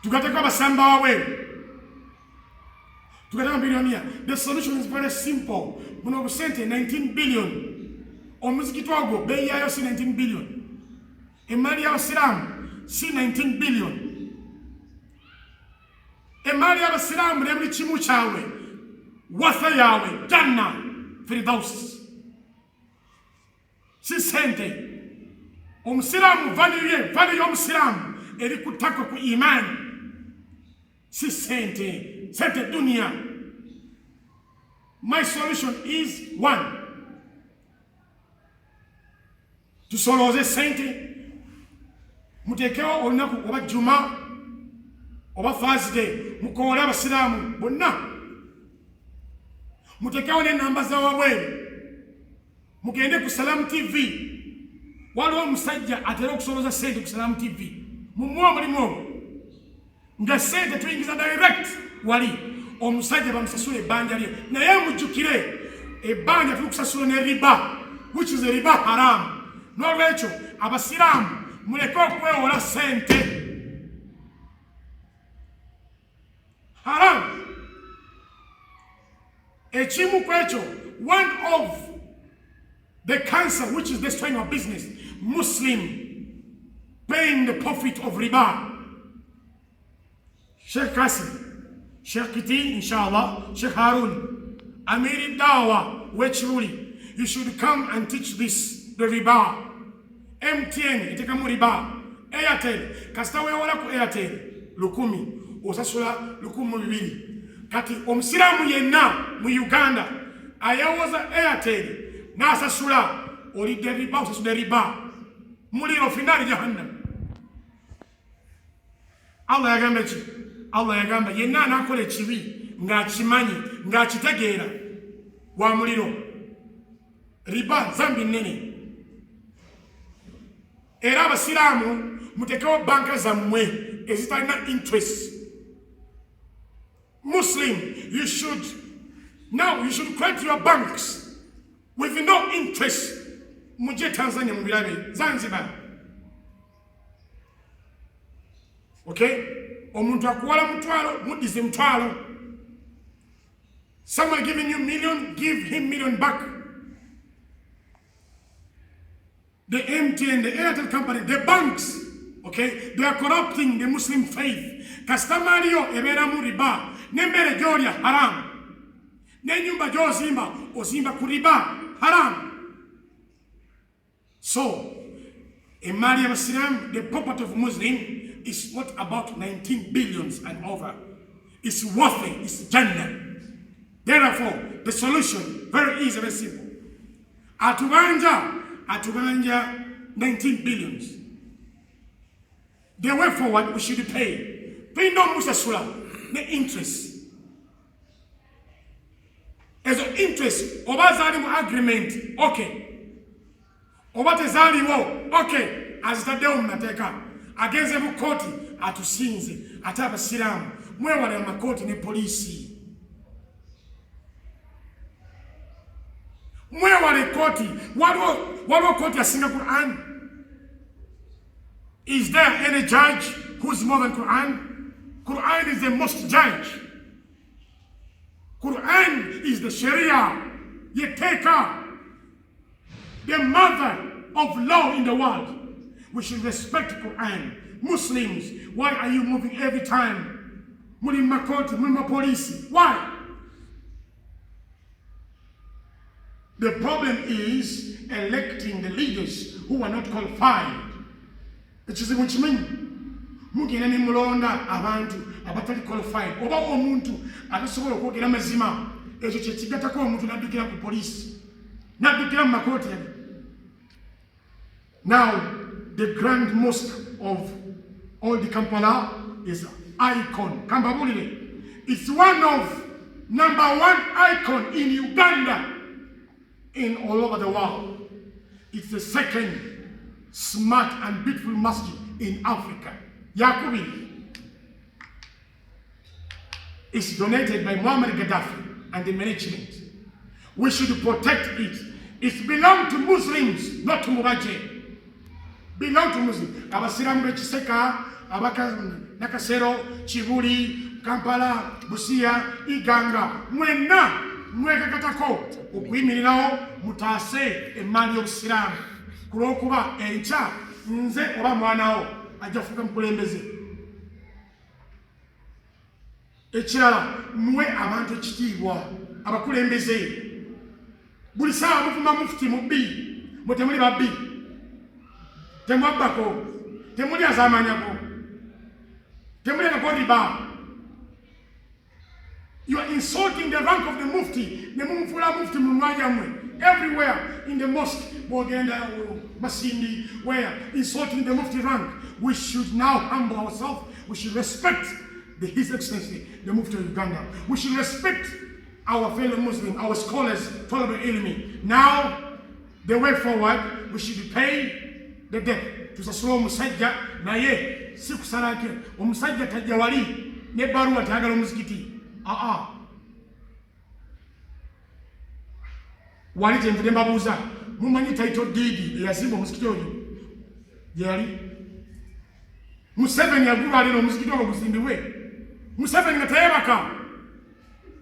Tugateka abasamba wawe. Tugateka bilionia. The solution is very simple. Muno busente 19 billion. Omuzikiti ogwo bei yayo si 19 billion. Emali y'abasiramu si 19 billion. Emali y'abasiramu ne buli kimu kyawe wasa yawe janna firdaus. Si sente. Omusiramu value y'omusiramu eri kutaka ku imani. Si sente dunia. My solution is one. Tusoloze sente. Mutekewo olunaku oba Juma oba Thursday mukoole abasiramu bonna. Mutekewo n'ennamba z'awabweru. Mugende ku Salam TV. Waliwo omusajja atera okusoloza sente ku Salam TV. Mumuwa mulimu nga sente tuyingiza direct wali omusajja bamusasula ebbanja lye. Naye mujjukire ebbanja tulikusasula ne riba, which is a riba haram. N'olwekyo abasiramu muleke okwewola sente. Haram. Ekimu kwekyo, one of the cancer which is destroying our business, Muslim paying the profit of riba. Sheikh Kasim, Sheikh Kiti, inshallah, Sheikh Harun, Amiri Dawa, Wechiruli, you should come and teach this, the riba. MTN, itekamu riba. Airtel, kastawe wala ku Airtel, lukumi, osasula lukumu bibiri. Kati omusiramu yenna mu Uganda, ayawoza Airtel, nasasula, olide riba, osasula riba. Muliro finali jahannam. Allah yagamba ki? Allah yagamba yenna anakola ekibi ng'akimanyi ng'akitegeera wa muliro. Riba zambi nnene. Era abasiraamu mutekewo banka zammwe ezitalina interest. Muslim, you should credit your banks with no interest. Muje Tanzania mubirabe Zanzibar. Okay? Omuntu akuwala mutwalo, mudize mutwalo. Someone giving you million, give him million back. The MTN, the Airtel company, the banks, okay, they are corrupting the Muslim faith. Kastamariyo ebera mu riba, nembere joria haram. Nenyumba jozimba, ozimba kuriba haram. So, in Mali Islam, the property of Muslim is what about 19 billions and over. It's worthy, it's Jannah. Therefore, the solution, very easy, very simple. Atubanja 19 billions. The way forward, we should pay. Pay no musasula, the interest. As an interest, obazalimu agreement, okay. Obatezaliwo, okay. As the day unateka, against the koti, atusinze, ataba silamu, mwewale makoti ne polisi. Mwewale koti, waliwo koti asinga Quran? Is there any judge who's more than Quran? Quran is the most judge. Quran is the Sharia, Yeteka, the mother of law in the world. We should respect Quran. Muslims, why are you moving every time? Muli makoti, muli polisi. Why? The problem is electing the leaders who are not qualified. Which is what you mean. Mugina ni mulonda abantu abatali qualified. Oba omuntu atasobola okwogera mazima. Ekyo kye kigatako omuntu naddukira ku polisi. Naddukira mu makoti. Now, the grand mosque of all the Kampala is icon. Kambabulire. It's one of #1 icon in Uganda. In all over the world. It's the second smart and beautiful mosque in Africa. Yakubi. It's donated by Muammar Gaddafi and the management. We should protect it. It belongs to Muslims, not to Muraje. Belong to Muslims. Abasiramu Chiseka, Abaka Nakasero, Chibuli, Kampala, Busia, Iganga, Mwena, Mwega Katako. Okwimirirawo mutaase emali y'obusiraamu kulwokuba enkya nze oba mwanawo ajja kufuuka mukulembeze. Ekirala muwe abantu ekitiibwa abakulembeze. Buli saawa muvuma mufuti mubbi, mwe temuli babbi, temwabbako, temuli azaamanyako, temuli akakoriba. You are insulting the rank of the mufti. Everywhere in the mosque, Bogenda, Masindi, where insulting the mufti rank. We should now humble ourselves. We should respect His Excellency, the Mufti of Uganda. We should respect our fellow Muslims, our scholars, Talaba Ilmi. Now, the way forward, we should pay the debt to Sasro Musajja, Naye, Sikusarake, Musajja Tajawali, Nebaru Tagalo Muskiti. Wali temvide mbabuuza mumanyi title deed eyazimba omuzikiti oyo gyali Museveni agulwalira omuzikiti ogwo guzimbibwe. Museveni nga teyebaka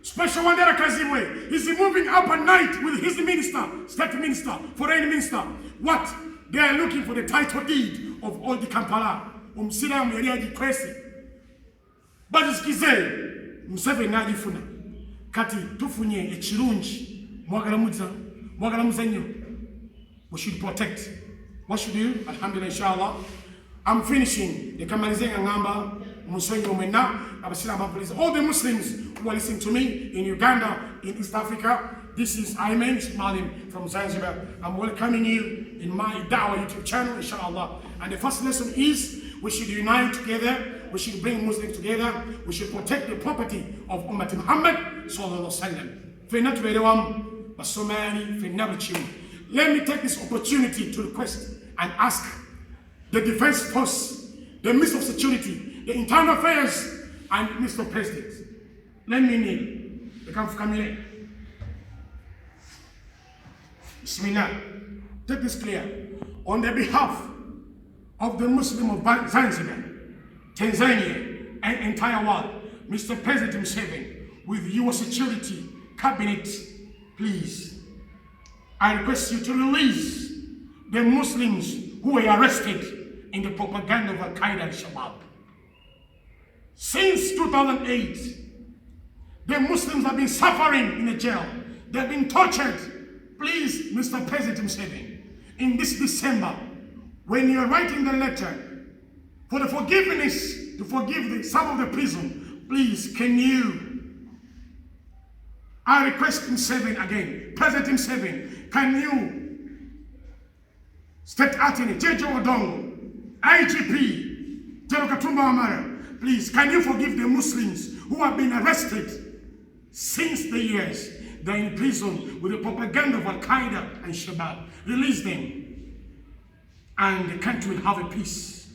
special Wandera Kazimwe is moving up at night with his minister, state minister, foreign minister. What? They are looking for the title deed of all the Kampala. Omusiraamu yali agikwese bazikize Museveni n'agifuna. Kati tufunye ekirungi mwagala muzanyo. We should protect. What should we do? Alhamdulillah, inshallah. I'm finishing the Kamalizenga Ngamba Musonyo Mena Abasirama police. All the Muslims who are listening to me in Uganda, in East Africa. This is Aiman Yusuf from Zanzibar. I'm welcoming you in my Dawah YouTube channel, inshallah. And the first lesson is we should unite together. We should bring Muslims together. We should protect the property of Ummah Muhammad sallallahu alaihi wasallam. Let me take this opportunity to request and ask the Defense Force, the Minister of Security, the Internal Affairs, and Mr. President. Let me kneel. Come here. Bismillah. Take this clear. On the behalf of the Muslim of Zanzibar, Tanzania, and entire world, Mr. President Museveni, with your security cabinet, please, I request you to release the Muslims who were arrested in the propaganda of Al-Qaeda and Shabab. Since 2008, the Muslims have been suffering in the jail. They've been tortured. Please, Mr. President Museveni, in this December, when you're writing the letter for the forgiveness to forgive some of the prison, please, can you, I request Museveni again, President Museveni, can you, State Attorney, Jeje Odongo, IGP, General Katumba Wamala, please, can you forgive the Muslims who have been arrested since the years they're in prison with the propaganda of Al-Qaeda and Shabab? Release them, and the country will have a peace.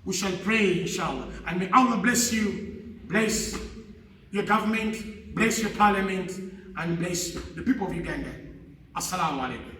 We shall pray, inshallah. And may Allah bless you, bless your government, bless your parliament, and bless the people of Uganda. Assalamu alaikum.